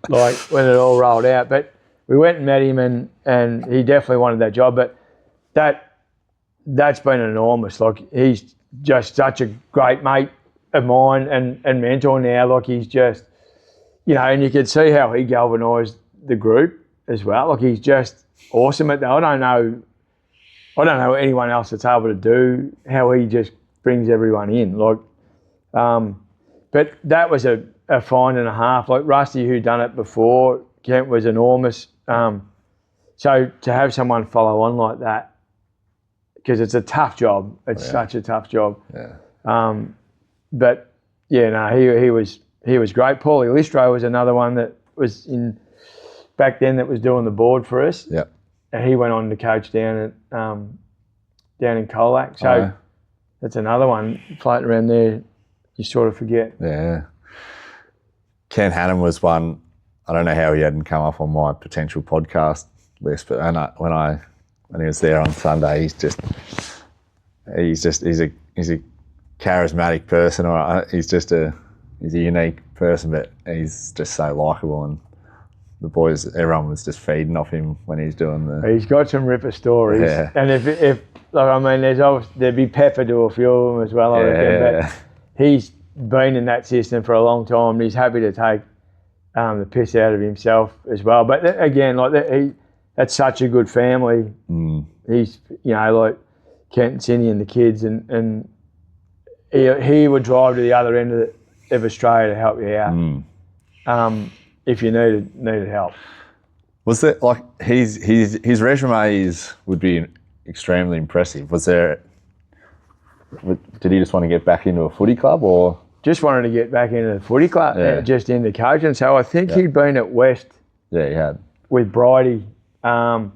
Like when it all rolled out. But we went and met him and he definitely wanted that job. But that's been enormous. Like he's just such a great mate of mine and mentor now. Like he's just, and you could see how he galvanised the group as well. Like he's just awesome at that. I don't know anyone else that's able to do how he just brings everyone in. Like, but that was a find and a half. Like Rusty, who done it before, Kent was enormous. So to have someone follow on like that, because it's a tough job. It's such a tough job. Yeah. But he was great. Paulie Listro was another one that was in back then that was doing the board for us. Yeah. And he went on to coach down in Colac. So that's another one floating around there. You sort of forget. Yeah. Ken Hannum was one. I don't know how he hadn't come up on my potential podcast list, but when he was there on Sunday, he's a charismatic person, or he's a unique person, but he's just so likeable, and the boys, everyone was just feeding off him when he's doing He's got some ripper stories, and if there'd be pepper to a few of them as well, I reckon. But he's been in that system for a long time, and he's happy to take the piss out of himself as well. But again, that's such a good family. He's, like Kent and Cindy and the kids, and he would drive to the other end of Australia to help you out if you needed help. Was that like his resume would be extremely impressive? Did he just want to get back into a footy club, or just wanted to get back into the footy club, just into coaching? So I think he'd been at West. Yeah, he had with Bridie, and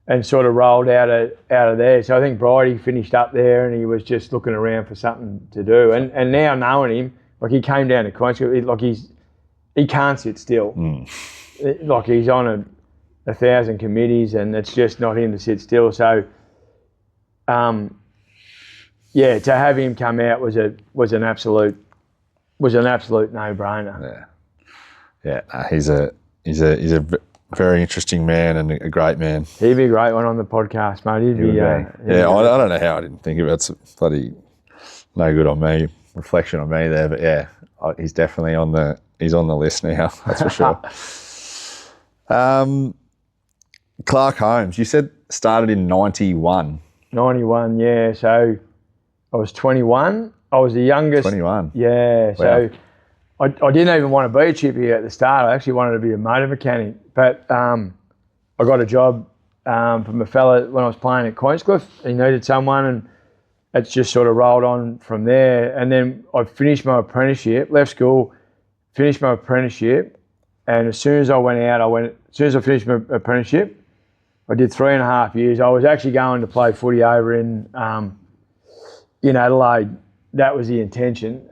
and sort of rolled out of there. So I think Bridie finished up there, and he was just looking around for something to do. And now knowing him, like he came down to Queenscliff, like he can't sit still. Like he's on 1,000 committees, and it's just not him to sit still. So, to have him come out was an absolute no-brainer. He's a very interesting man and a great man. He'd be a great one on the podcast, mate. He'd be. I don't know how I didn't think of it. It's bloody no good on me, reflection on me there. But yeah, he's definitely on the list now. That's for sure. Clark Holmes, you said started in 91. 91, yeah. So I was 21. I was the youngest. 21. Yeah. So I didn't even want to be a chippy at the start. I actually wanted to be a motor mechanic. But I got a job from a fella when I was playing at Queenscliff. He needed someone, and it's just sort of rolled on from there. And then I finished my apprenticeship, left school, finished my apprenticeship, and as soon as I finished my apprenticeship, I did 3.5 years. I was actually going to play footy over in Adelaide. That was the intention.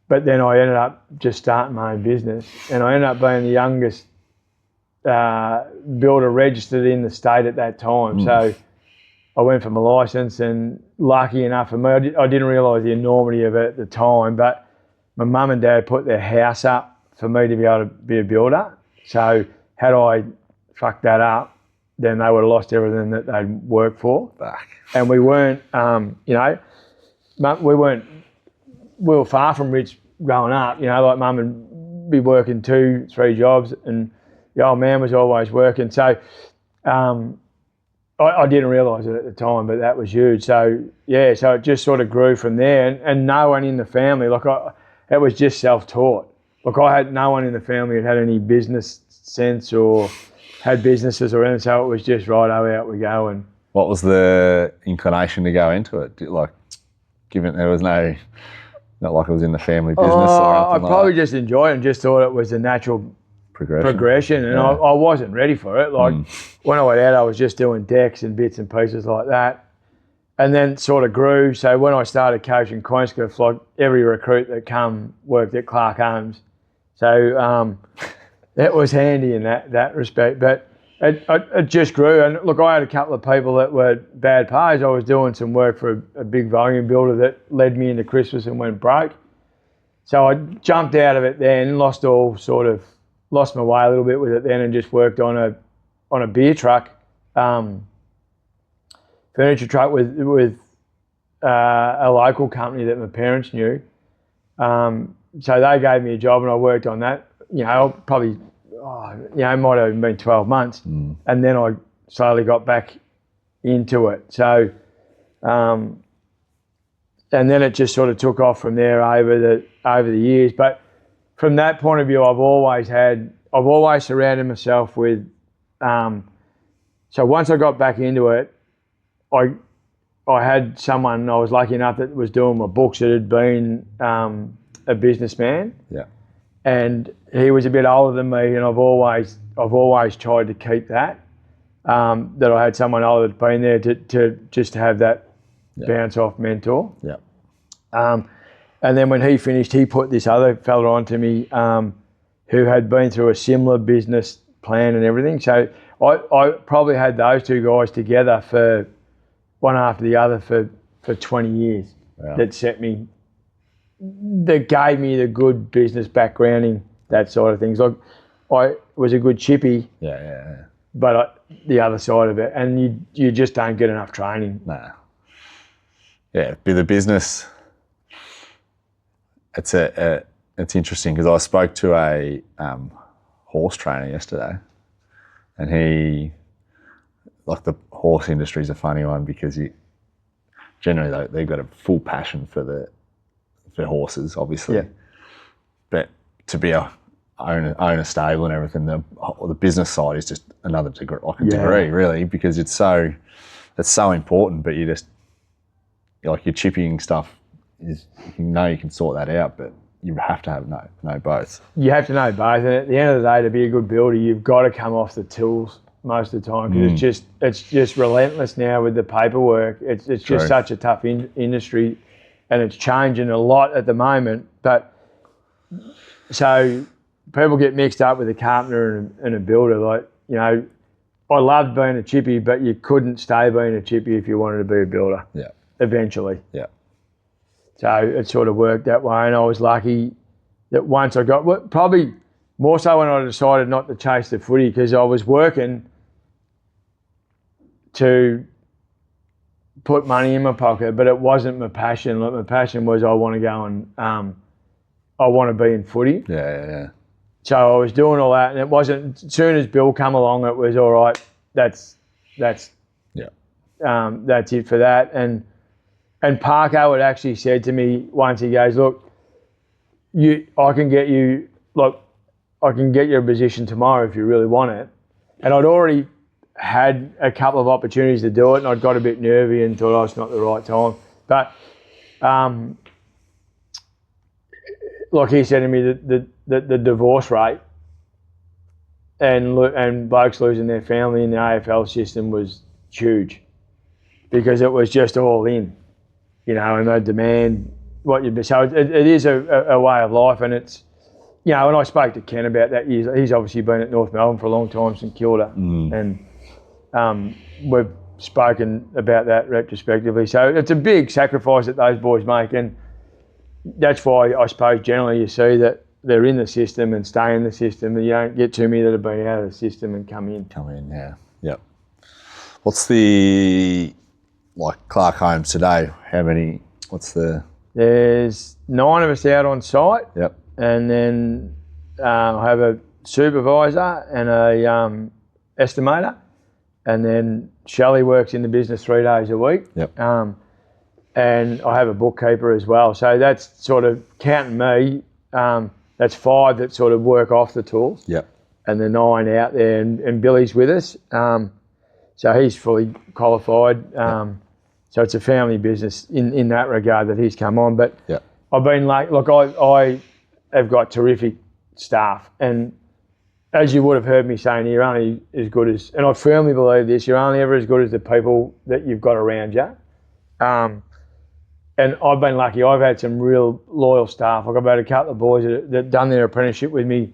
But then I ended up just starting my own business, and I ended up being the youngest builder registered in the state at that time. So I went for my licence, and lucky enough for me, I didn't realise the enormity of it at the time, but my mum and dad put their house up for me to be able to be a builder. So had I fucked that up, then they would have lost everything that they'd worked for. Back. And we weren't, we were far from rich growing up. Like mum would be working 2-3 jobs, and the old man was always working. So I didn't realise it at the time, but that was huge. So so it just sort of grew from there, and no one in the family, it was just self-taught. I had no one in the family who had any business sense or had businesses or anything, so it was just righto, out we go. And what was the inclination to go into it? Given there was not like it was in the family business or anything. I probably just enjoyed it and just thought it was a natural progression, and I wasn't ready for it. When I went out, I was just doing decks and bits and pieces like that, and then sort of grew. So when I started coaching Queenscliff, every recruit that come worked at Clark Holmes. So that was handy in that respect. But it just grew, and look, I had a couple of people that were bad payers. I was doing some work for a big volume builder that led me into Christmas and went broke. So I jumped out of it then, lost my way a little bit with it then, and just worked on a beer truck, furniture truck with a local company that my parents knew. So they gave me a job, and I worked on that. Probably, it might have been 12 months, and then I slowly got back into it. So, and then it just sort of took off from there over the years. But from that point of view, I've always surrounded myself with. So once I got back into it, I had someone I was lucky enough that was doing my books that had been a businessman. Yeah. And he was a bit older than me, and I've always tried to keep that. That I had someone older that's been there to just have that bounce off mentor. Yeah. And then when he finished, he put this other fella on to me who had been through a similar business plan and everything. So I probably had those two guys together for one after the other for 20 years. Wow. That gave me the good business backgrounding, that side of things. I was a good chippy. Yeah. But the other side of it, and you just don't get enough training. Nah. Yeah, be the business. It's interesting because I spoke to a horse trainer yesterday, and the horse industry is a funny one because generally they've got a full passion for horses, obviously. Yeah. But to be own a stable and everything, the business side is just another degree, degree really, because it's so important. But you just your chipping stuff is you can sort that out, but you have to know both. You have to know both, and at the end of the day, to be a good builder, you've got to come off the tools most of the time because it's just relentless now with the paperwork. It's just such a tough industry, and it's changing a lot at the moment. But so people get mixed up with a carpenter and a builder. Like, you know, I loved being a chippy, but you couldn't stay being a chippy if you wanted to be a builder. Yeah. Eventually. Yeah. So it sort of worked that way, and I was lucky that once I got, probably more so when I decided not to chase the footy, because I was working to put money in my pocket, but it wasn't my passion. Like, my passion was I want to go and I want to be in footy. Yeah. So I was doing all that, and it wasn't. As soon as Bill come along, it was all right. That's it for that. And Parko had actually said to me once, he goes, look, I can get you a position tomorrow if you really want it. And I'd already had a couple of opportunities to do it, and I'd got a bit nervy and thought, it's not the right time. But like he said to me, the divorce rate and blokes losing their family in the AFL system was huge, because it was just all in, you know, and they demand what you'd be. So it is a way of life, and it's, you know, and I spoke to Ken about that. He's obviously been at North Melbourne for a long time, St Kilda, and we've spoken about that retrospectively. So it's a big sacrifice that those boys make, and that's why I suppose generally you see that they're in the system and stay in the system, and you don't get too many that have been out of the system and come in. Yeah. Yep. What's the, like, Clark Homes today? There's 9 of us out on site. Yep. And then I have a supervisor and a estimator, and then Shelley works in the business 3 days a week. Yep. And I have a bookkeeper as well. So that's sort of, counting me, that's 5 that sort of work off the tools. Yep. And the 9 out there, and Billy's with us. So he's fully qualified. So it's a family business in that regard that he's come on. But I've been like, look, I have got terrific staff, and as you would have heard me saying, you're only as good as, and I firmly believe this, you're only ever as good as the people that you've got around you. And I've been lucky. I've had some real loyal staff. Like, I've had a couple of boys that done their apprenticeship with me,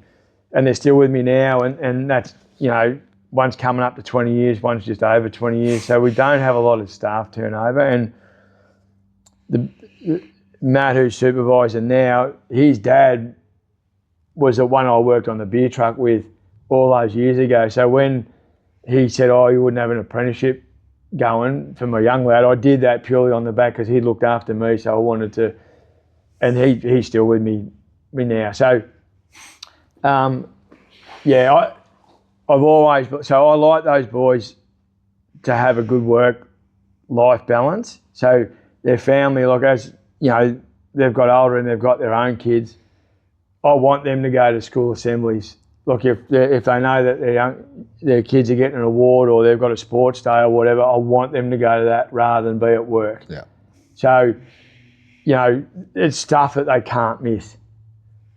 and they're still with me now. And that's, you know, one's coming up to 20 years, one's just over 20 years. So we don't have a lot of staff turnover. And Matt, who's supervisor now, his dad was the one I worked on the beer truck with all those years ago. So when he said, you wouldn't have an apprenticeship going for my young lad, I did that purely on the back because he looked after me, so I wanted to, and he's still with me now. So I've always, so I like those boys to have a good work-life balance. So their family, like, as you know, they've got older and they've got their own kids, I want them to go to school assemblies. Look, if they know that their kids are getting an award or they've got a sports day or whatever, I want them to go to that rather than be at work. Yeah. So, you know, it's stuff that they can't miss.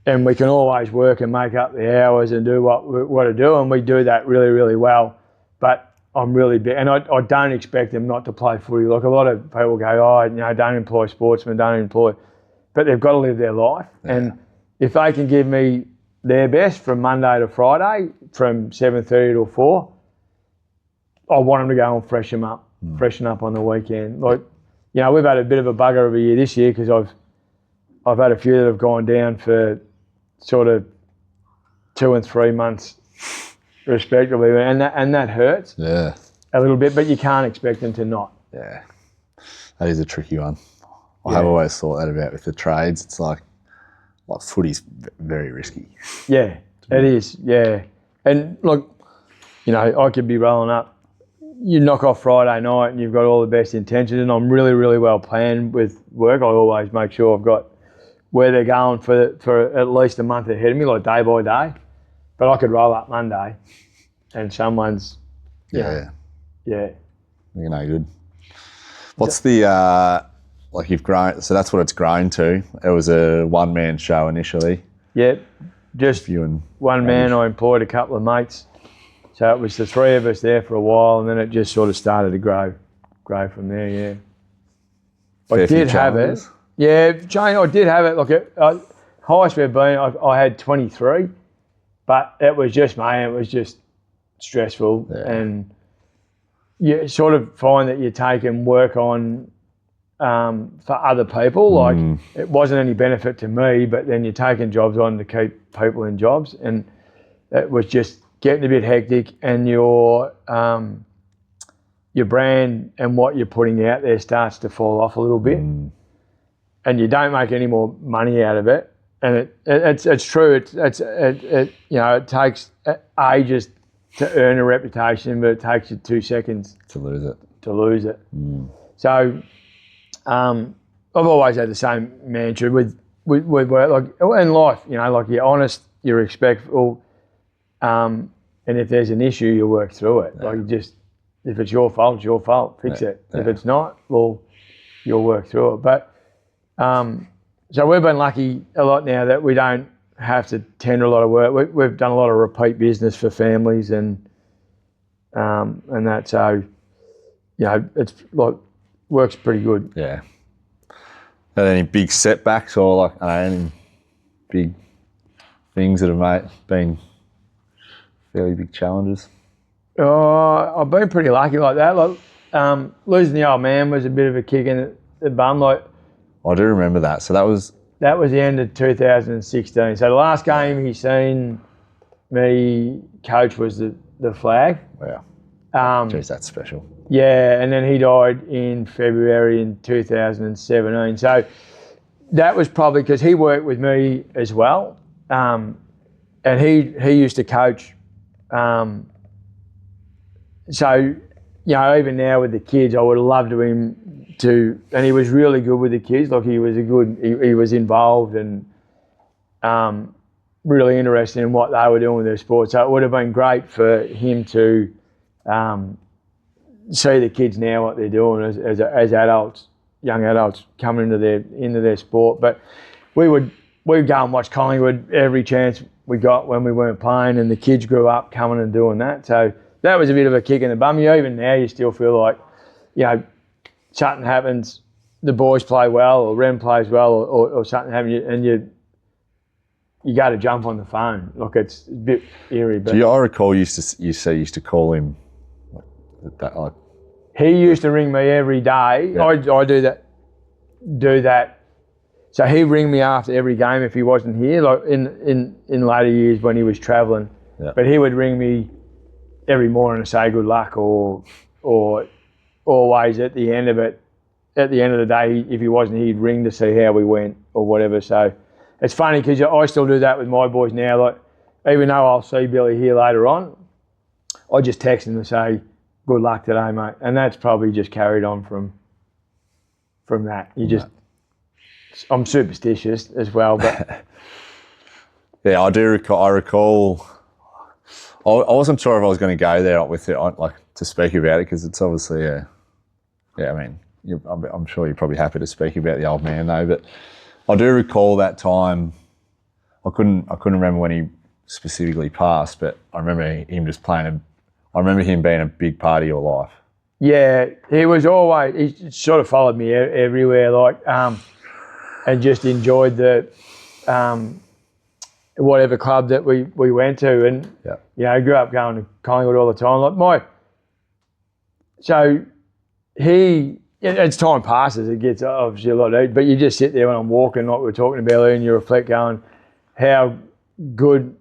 And we can always work and make up the hours and do what we want to do, and we do that really, really well. But I'm really big, and I don't expect them not to play footy. Like, a lot of people go, you know, don't employ sportsmen, but they've got to live their life. Yeah. And if they can give me their best from Monday to Friday, from 7:30 till 4, I want them to go and freshen up on the weekend. Like, you know, we've had a bit of a bugger of a year this year because I've had a few that have gone down for sort of 2 and 3 months respectively, and that hurts a little bit, but you can't expect them to not. Yeah, that is a tricky one. I have always thought that about with the trades. It's like footy's very risky. Yeah, it is, yeah. And look, you know, I could be rolling up. You knock off Friday night and you've got all the best intentions, and I'm really, really well planned with work. I always make sure I've got where they're going for at least a month ahead of me, like day by day. But I could roll up Monday and someone's, Yeah. You're no good. What's the... like, you've grown, so that's what it's grown to. It was a one-man show initially. Yep, just you and one man. I employed a couple of mates. So it was the three of us there for a while, and then it just sort of started to grow from there. Yeah, I did have it. Yeah, Jane, I did have it. Like highest we've been, I had 23, but it was just it was just stressful, and you sort of find that you're taking work on for other people. Like it wasn't any benefit to me, but then you're taking jobs on to keep people in jobs, and it was just getting a bit hectic, and your brand and what you're putting out there starts to fall off a little bit, and you don't make any more money out of it. And it's true. It you know, it takes ages to earn a reputation, but it takes you 2 seconds to lose it. So I've always had the same mantra with work, like in life. You know, like you're honest, you're respectful, and if there's an issue, you work through it. Like you just, if it's your fault, it's your fault. Fix it. If it's not, well, you'll work through it. But so we've been lucky a lot now that we don't have to tender a lot of work. We've done a lot of repeat business for families and that. So you know, it's like works pretty good. Yeah. Had any big setbacks or like any big things that have been fairly big challenges? I've been pretty lucky like that. Like losing the old man was a bit of a kick in the bum. Like I do remember that. So that was the end of 2016. So the last game he seen me coach was the flag. Wow. Jeez, that's special. Yeah, and then he died in February in 2017. So that was probably because he worked with me as well, and he used to coach. So, you know, even now with the kids, I would have loved him to, and he was really good with the kids. Like he was involved and really interested in what they were doing with their sport. So it would have been great for him to see the kids now what they're doing as adults, young adults coming into their sport. But we'd go and watch Collingwood every chance we got when we weren't playing, and the kids grew up coming and doing that. So that was a bit of a kick in the bum. Even now you still feel like, you know, something happens, the boys play well or Ren plays well or something happens, and you got to jump on the phone. Look, it's a bit eerie. But I recall you used to call him like he used to ring me every day. Yeah. I do that. So he'd ring me after every game if he wasn't here, like in later years when he was travelling. Yeah. But he would ring me every morning to say good luck or always at the end of it, at the end of the day, if he wasn't here, he'd ring to see how we went or whatever. So it's funny because I still do that with my boys now. Like, even though I'll see Billy here later on, I just text him to say, good luck today, mate. And that's probably just carried on from that. I'm superstitious as well, but yeah, I do recall. I recall. I wasn't sure if I was going to go there with it, like to speak about it, because it's obviously I mean, I'm sure you're probably happy to speak about the old man though. But I do recall that time. I couldn't remember when he specifically passed, but I remember him just playing. I remember him being a big part of your life. Yeah, he was always. He sort of followed me everywhere, like, and just enjoyed the. Whatever club that we went to, and you know, grew up going to Collingwood all the time. Like as time passes, it gets obviously a lot easier, but you just sit there when I'm walking, like we were talking about earlier, and you reflect, going, how good.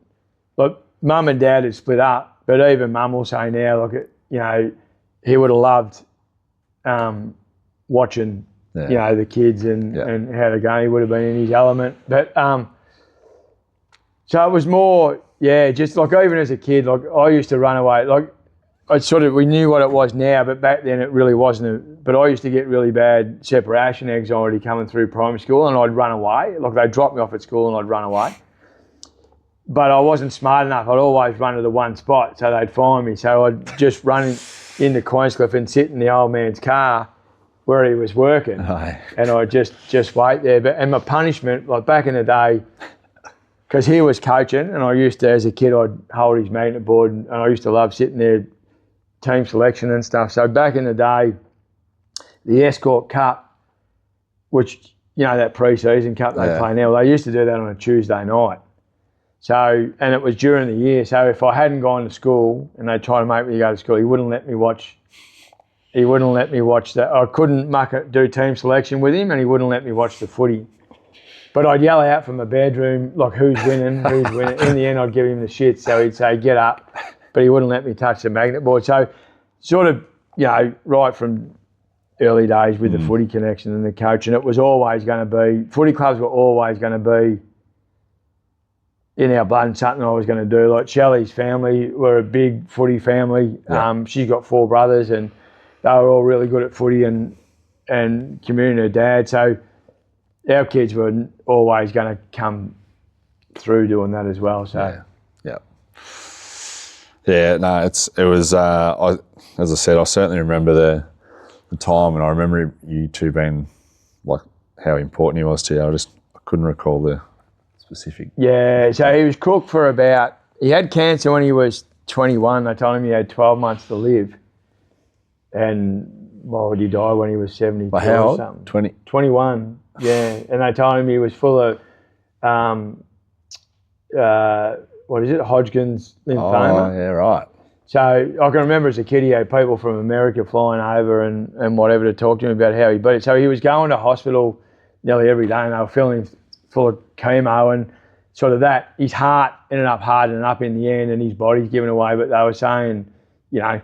Like Mum and Dad had split up, but even Mum will say now, like, you know, he would have loved watching, you know, the kids and how they're going. He would have been in his element, but. So it was more, just like even as a kid, like I used to run away. Like we knew what it was now, but back then it really wasn't. But I used to get really bad separation anxiety coming through primary school, and I'd run away. Like they'd drop me off at school and I'd run away. But I wasn't smart enough. I'd always run to the one spot, so they'd find me. So I'd just run into Queenscliff and sit in the old man's car where he was working, and I'd just wait there. And my punishment, like back in the day, because he was coaching, and I used to, as a kid, I'd hold his magnet board, and I used to love sitting there, team selection and stuff. So back in the day, the Escort Cup, which, you know, that pre-season cup they play now, they used to do that on a Tuesday night. So, and it was during the year. So if I hadn't gone to school and they tried to make me go to school, he wouldn't let me watch. He wouldn't let me watch that. I couldn't do team selection with him, and he wouldn't let me watch the footy. But I'd yell out from the bedroom, like, who's winning, who's winning. In the end, I'd give him the shit. So he'd say, get up. But he wouldn't let me touch the magnet board. So sort of, you know, right from early days with the footy connection and the coach, and it was always going to be, footy clubs were always going to be in our blood and something I was going to do. Like Shelley's family were a big footy family. Yeah. She's got 4 brothers, and they were all really good at footy and community her dad. So our kids were always going to come through doing that as well. So yeah, no, it was. As I said, I certainly remember the time, and I remember you two being like how important he was to you. I couldn't recall the specific. Yeah, so he was crook for about. He had cancer when he was 21. They told him he had 12 months to live, and well, he died when he was 72 how or something. 20? 21. Yeah, and they told him he was full of what is it, Hodgkin's lymphoma. Oh, yeah, right. So I can remember as a kid, he had people from America flying over and whatever to talk to him about how he beat it. So he was going to hospital nearly every day, and they were filling him full of chemo, and sort of that, his heart ended up hardening up in the end, and his body's given away. But they were saying, you know,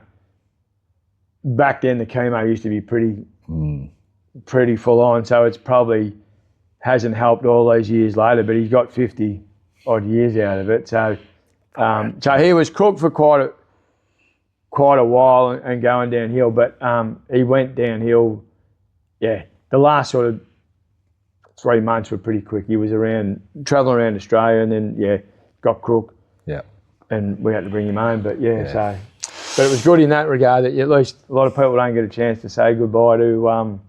back then the chemo used to be pretty full on. So it's probably hasn't helped all these years later, but he's got 50 odd years out of it. So so he was crook for quite a while and going downhill, but he went downhill. Yeah, the last sort of 3 months were pretty quick. He was travelling around Australia, and then got crook. Yeah, and we had to bring him home. But so, but it was good in that regard that at least a lot of people don't get a chance to say goodbye to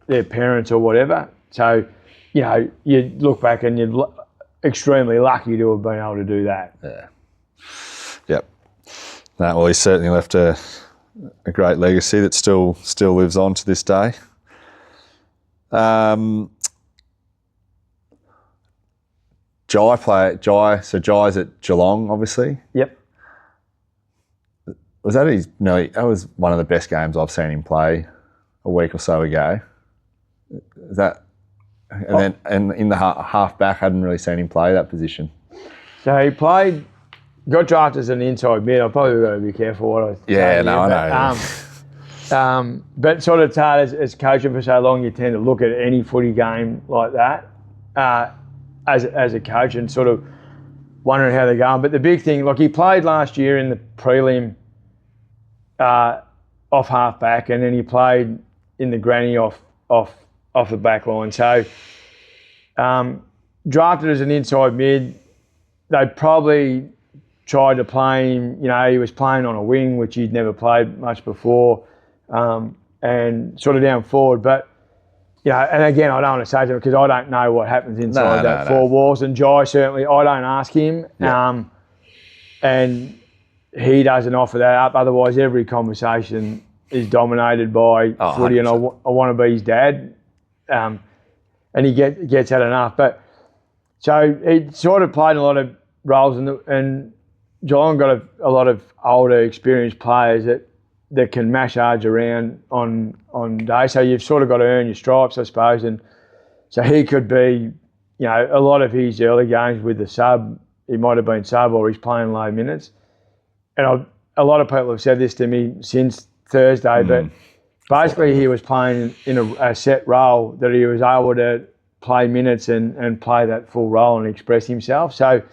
their parents or whatever. So, you know, you look back and you're extremely lucky to have been able to do that. Yeah. Yep. No, well, he certainly left a great legacy that still lives on to this day. Jai's at Geelong, obviously. Yep. That was one of the best games I've seen him play a week or so ago. Is that, and then in the half back, hadn't really seen him play that position. So he got drafted as an inside mid. I've probably got to be careful what I say. I know. But sort of it's hard as coaching for so long, you tend to look at any footy game like that as a coach and sort of wondering how they're going. But the big thing, like he played last year in the prelim off half back, and then he played in the granny off the back line. So drafted as an inside mid, they probably tried to play him, you know, he was playing on a wing, which he'd never played much before, and sort of down forward. But, you know, and again, I don't want to say to him because I don't know what happens inside four walls. And Jai, certainly, I don't ask him. Yeah. And he doesn't offer that up. Otherwise, every conversation is dominated by footy, 100%. And I want to be his dad. And he gets that enough. But so he sort of played a lot of roles, and Geelong got a lot of older, experienced players that can massage around on day. So you've sort of got to earn your stripes, I suppose. And so he could be, you know, a lot of his early games with the sub, he might have been sub or he's playing low minutes. And a lot of people have said this to me since Thursday, but basically he was playing in a set role that he was able to play minutes and play that full role and express himself. So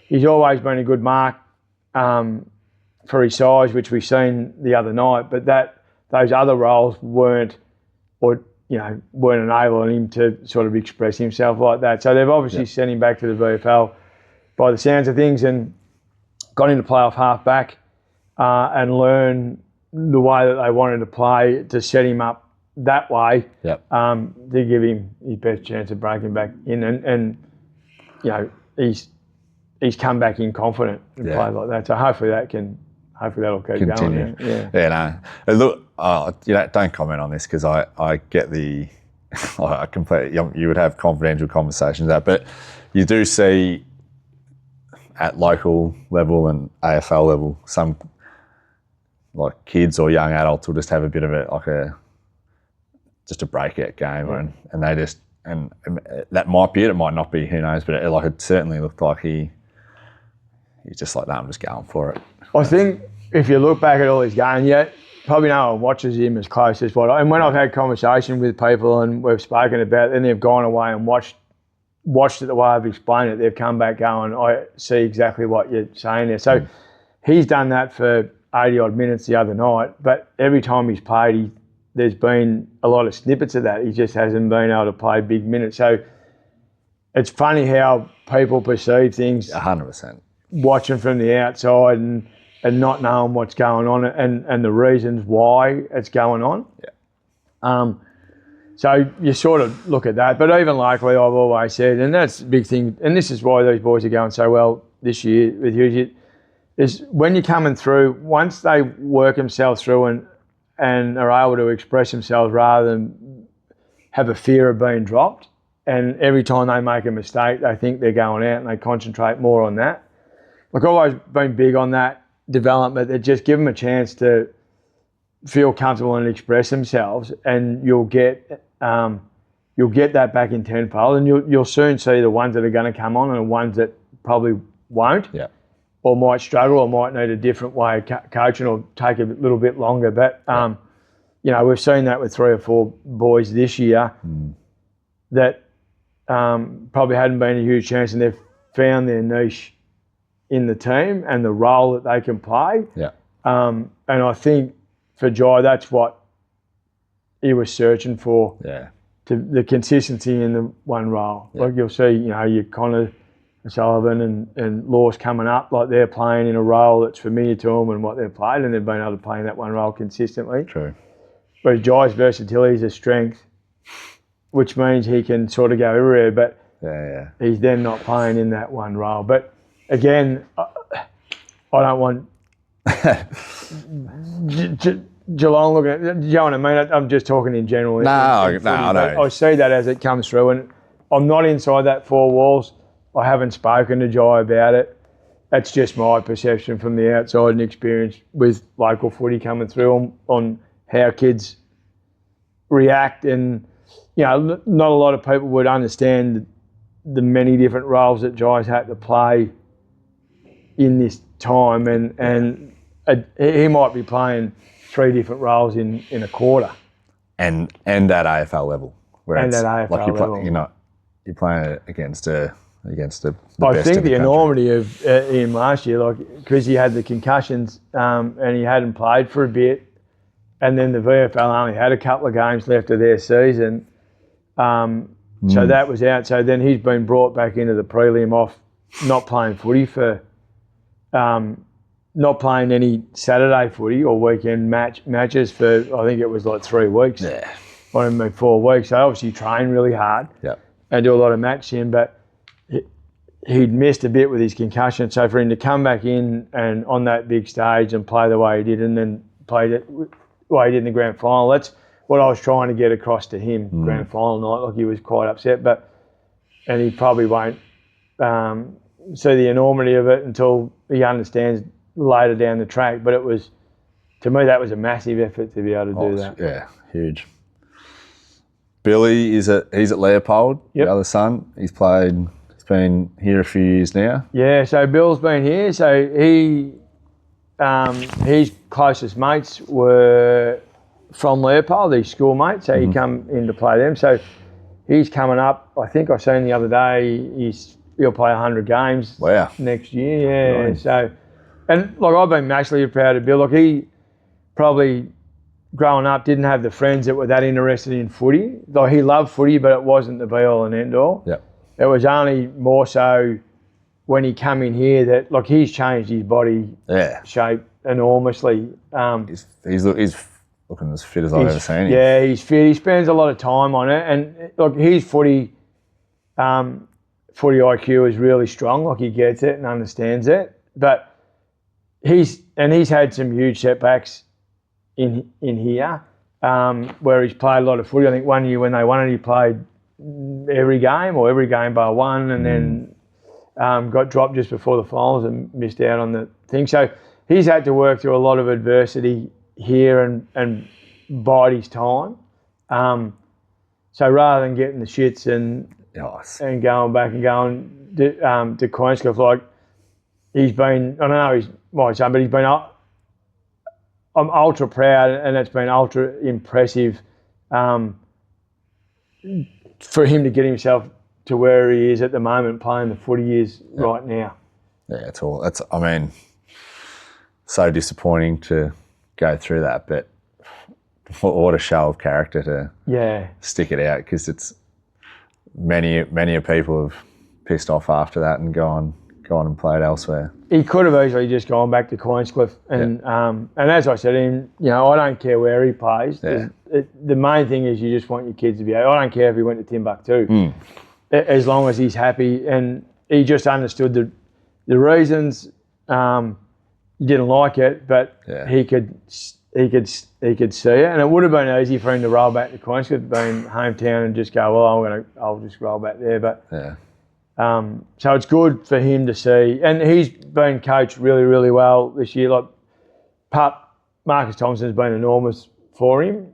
he's always been a good mark for his size, which we've seen the other night, but those other roles weren't enabling him to sort of express himself like that. So they've obviously sent him back to the VFL by the sounds of things and got him to play off half back and learn the way that they wanted to play to set him up that way. Yep. To give him his best chance of breaking back in, and you know he's come back in confident and played like that. So hopefully that'll keep Continue. going. Yeah. Yeah. No. Look, don't comment on this because I get the. I completely. You would have confidential conversations that, but you do see at local level and AFL level some like kids or young adults will just have a bit of a breakout game, and they just and that might be it. It might not be. Who knows? But it certainly looked like he's just like, no, I'm just going for it. I think if you look back at all his games, probably no one watches him as close as what. And when I've had conversation with people and we've spoken about it, and they've gone away and watched it the way I've explained it, they've come back going, I see exactly what you're saying there. So he's done that for 80 odd minutes the other night, but every time he's played, there's been a lot of snippets of that. He just hasn't been able to play big minutes. So it's funny how people perceive things. 100%. Watching from the outside and not knowing what's going on and the reasons why it's going on. Yeah. So you sort of look at that. But even locally, I've always said, and that's the big thing, and this is why these boys are going so well this year with you, is when you're coming through, once they work themselves through and are able to express themselves rather than have a fear of being dropped, and every time they make a mistake, they think they're going out and they concentrate more on that. Like, I've always been big on that development, that just give them a chance to feel comfortable and express themselves, and you'll get that back in tenfold, and you'll soon see the ones that are going to come on and the ones that probably won't, or might struggle, or might need a different way of coaching, or take a little bit longer. But we've seen that with 3 or 4 boys this year that probably hadn't been a huge chance, and they've found their niche in the team and the role that they can play. Yeah. And I think for Jai, that's what he was searching for. Yeah. The consistency in the one role. Yeah. Like you'll see, your Connor, Sullivan and Laws coming up, like they're playing in a role that's familiar to them and what they've played, and they've been able to play in that one role consistently. True. Whereas Jai's versatility is a strength, which means he can sort of go everywhere, but he's then not playing in that one role. But again, I don't want Geelong looking at, you know what I mean? I'm just talking in general. No, I know. I see that as it comes through, and I'm not inside that 4 walls. I haven't spoken to Jai about it. That's just my perception from the outside and experience with local footy coming through on how kids react. And, not a lot of people would understand the many different roles that Jai's had to play in this time. And he might be playing 3 different roles in a quarter. And at AFL level. And at AFL level. You're playing against the best I think the country. enormity of him last year, because he had the concussions and he hadn't played for a bit, and then the VFL only had a couple of games left of their season, so that was out. So then he's been brought back into the prelim off not playing footy for, not playing any Saturday footy or weekend matches for, I think it was 3 weeks. Yeah. Or even 4 weeks. So obviously train really hard and do a lot of match sim, but he'd missed a bit with his concussion. So for him to come back in and on that big stage and play the way he did, and then played it the way he did in the grand final, that's what I was trying to get across to him. Grand final night, he was quite upset, and he probably won't see the enormity of it until he understands later down the track. But to me, that was a massive effort to be able to do that. Yeah, huge. Billy he's at Leopold, the other son. He's been here a few years now. Yeah, so Bill's been here. So his closest mates were from Leopold, his schoolmates. So he come in to play them. So he's coming up. I think I seen the other day he'll play 100 games next year. Yeah. Nice. So, and I've been massively proud of Bill. He probably growing up didn't have the friends that were that interested in footy. He loved footy, but it wasn't the be all and end all. Yeah. It was only more so when he come in here that he's changed his body shape enormously. He's looking as fit as I've ever seen him. Yeah, he's fit. He spends a lot of time on it, and look, his footy IQ is really strong. Like, he gets it and understands it, but he's had some huge setbacks in here, where he's played a lot of footy. I think one year when they won it, he played every game bar one, and then got dropped just before the finals and missed out on the thing. So he's had to work through a lot of adversity here and bide his time. So rather than getting the shits and going back and going to Queenscliff, like, he's been, I don't know, he's my son, but he's been, I'm ultra proud, and it's been ultra impressive for him to get himself to where he is at the moment, playing the footy he is right now. Yeah, I mean, so disappointing to go through that, but what a show of character to stick it out, because it's many people have pissed off after that and gone and played elsewhere. He could have easily just gone back to Queenscliff, and as I said to him, I don't care where he plays. Yeah. The main thing is you just want your kids to be happy. I don't care if he went to Timbuktu, as long as he's happy. And he just understood the reasons. He didn't like it, but he could see it, and it would have been easy for him to roll back to Queenscliff, being hometown, and just go, well, I'll just roll back there. But so it's good for him to see, and he's been coached really, really well this year. Like, Marcus Thompson's been enormous for him.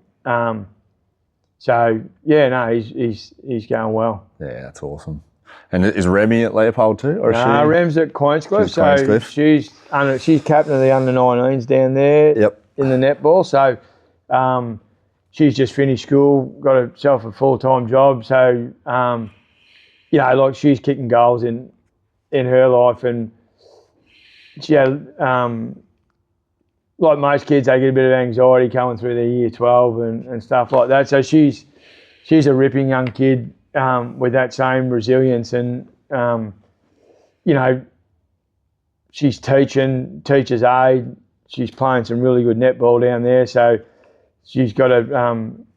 So he's going well. Yeah, that's awesome. And is Remy at Leopold too, or Rem's at Queenscliff. She's captain of the under-19s down there. Yep. In the netball. So she's just finished school, got herself a full-time job. So like, she's kicking goals in her life, and she had, like most kids, they get a bit of anxiety coming through their year 12 and stuff like that. So she's a ripping young kid with that same resilience, and she's teacher's aide. She's playing some really good netball down there. So she's got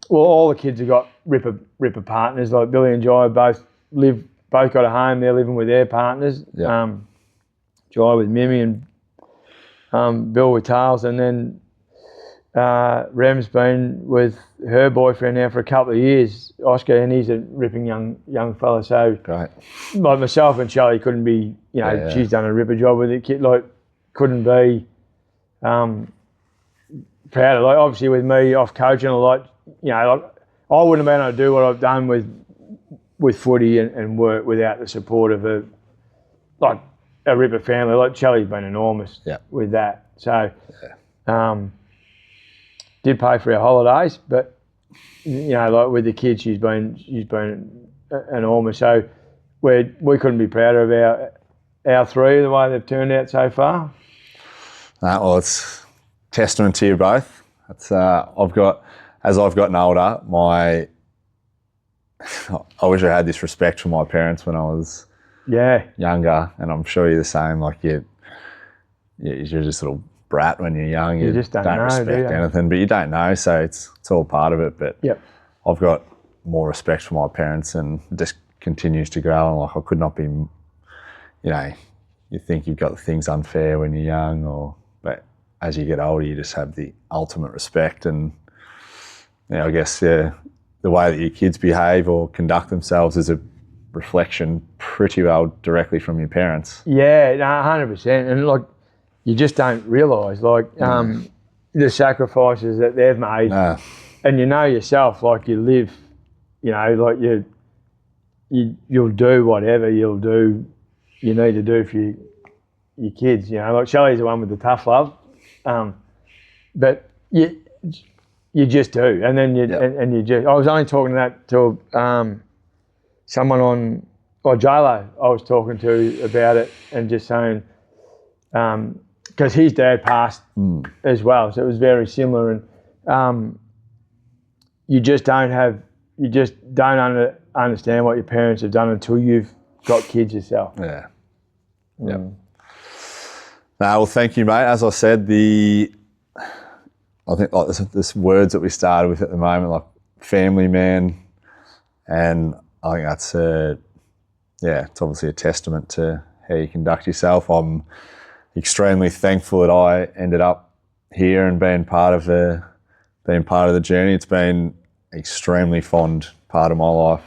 all the kids have got ripper partners. Like Billy and Jai both got a home. They're living with their partners. Yep. Jai with Mimi and Bill with Tails, and then Rem's been with her boyfriend now for a couple of years, Oscar, and he's a ripping young fella. So, great. Like myself and Shelley couldn't be, she's done a ripper job with it. Like, couldn't be proud of. Like, obviously with me off coaching a lot, like, I wouldn't have been able to do what I've done with footy and work without the support of a ripper family. Like, Shelley's been enormous with that. So, did pay for our holidays, but like with the kids, she's been enormous. So we couldn't be prouder of our three, the way they've turned out so far. Well, it's testament to you both. It's I've gotten older, I wish I had this respect for my parents when I was younger, and I'm sure you're the same. Like, you're just a little brat when you're young. You just don't know, respect anything, but you don't know, so it's all part of it. But I've got more respect for my parents, and it just continues to grow. And like, I could not be, you think you've got things unfair when you're young, but as you get older, you just have the ultimate respect. And I guess the way that your kids behave or conduct themselves is a reflection pretty well directly from your parents. Yeah, 100%. And like, you just don't realise, like, the sacrifices that they've made. And yourself, like, you live, like you'll do whatever you need to do for your kids. Like, Shelley's the one with the tough love, but you just do. And then and you just. I was only talking to someone on, J-Lo, I was talking to about it, and just saying, because his dad passed as well, so it was very similar. And you just don't understand what your parents have done until you've got kids yourself. Yeah. Well, thank you, mate. As I said, the I think like this words that we started with at the moment, like family man, and I think that's it's obviously a testament to how you conduct yourself. I'm extremely thankful that I ended up here and being part of the journey. It's been extremely fond part of my life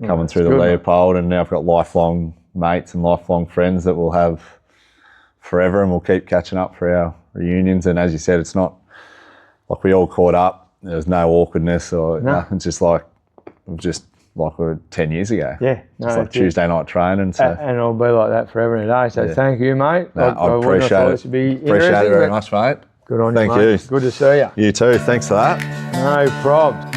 coming through the Leopold, and now I've got lifelong mates and lifelong friends that we'll have forever, and we'll keep catching up for our reunions. And as you said, it's not like we all caught up. There was no awkwardness or nothing. It's just like we were 10 years ago. Yeah. It's like Tuesday night training. So. And it'll be like that forever and a day. So thank you, mate. No, I appreciate it. Appreciate it very much, mate. Good on you, mate. Thank you. Good to see you. You too. Thanks for that. No probs.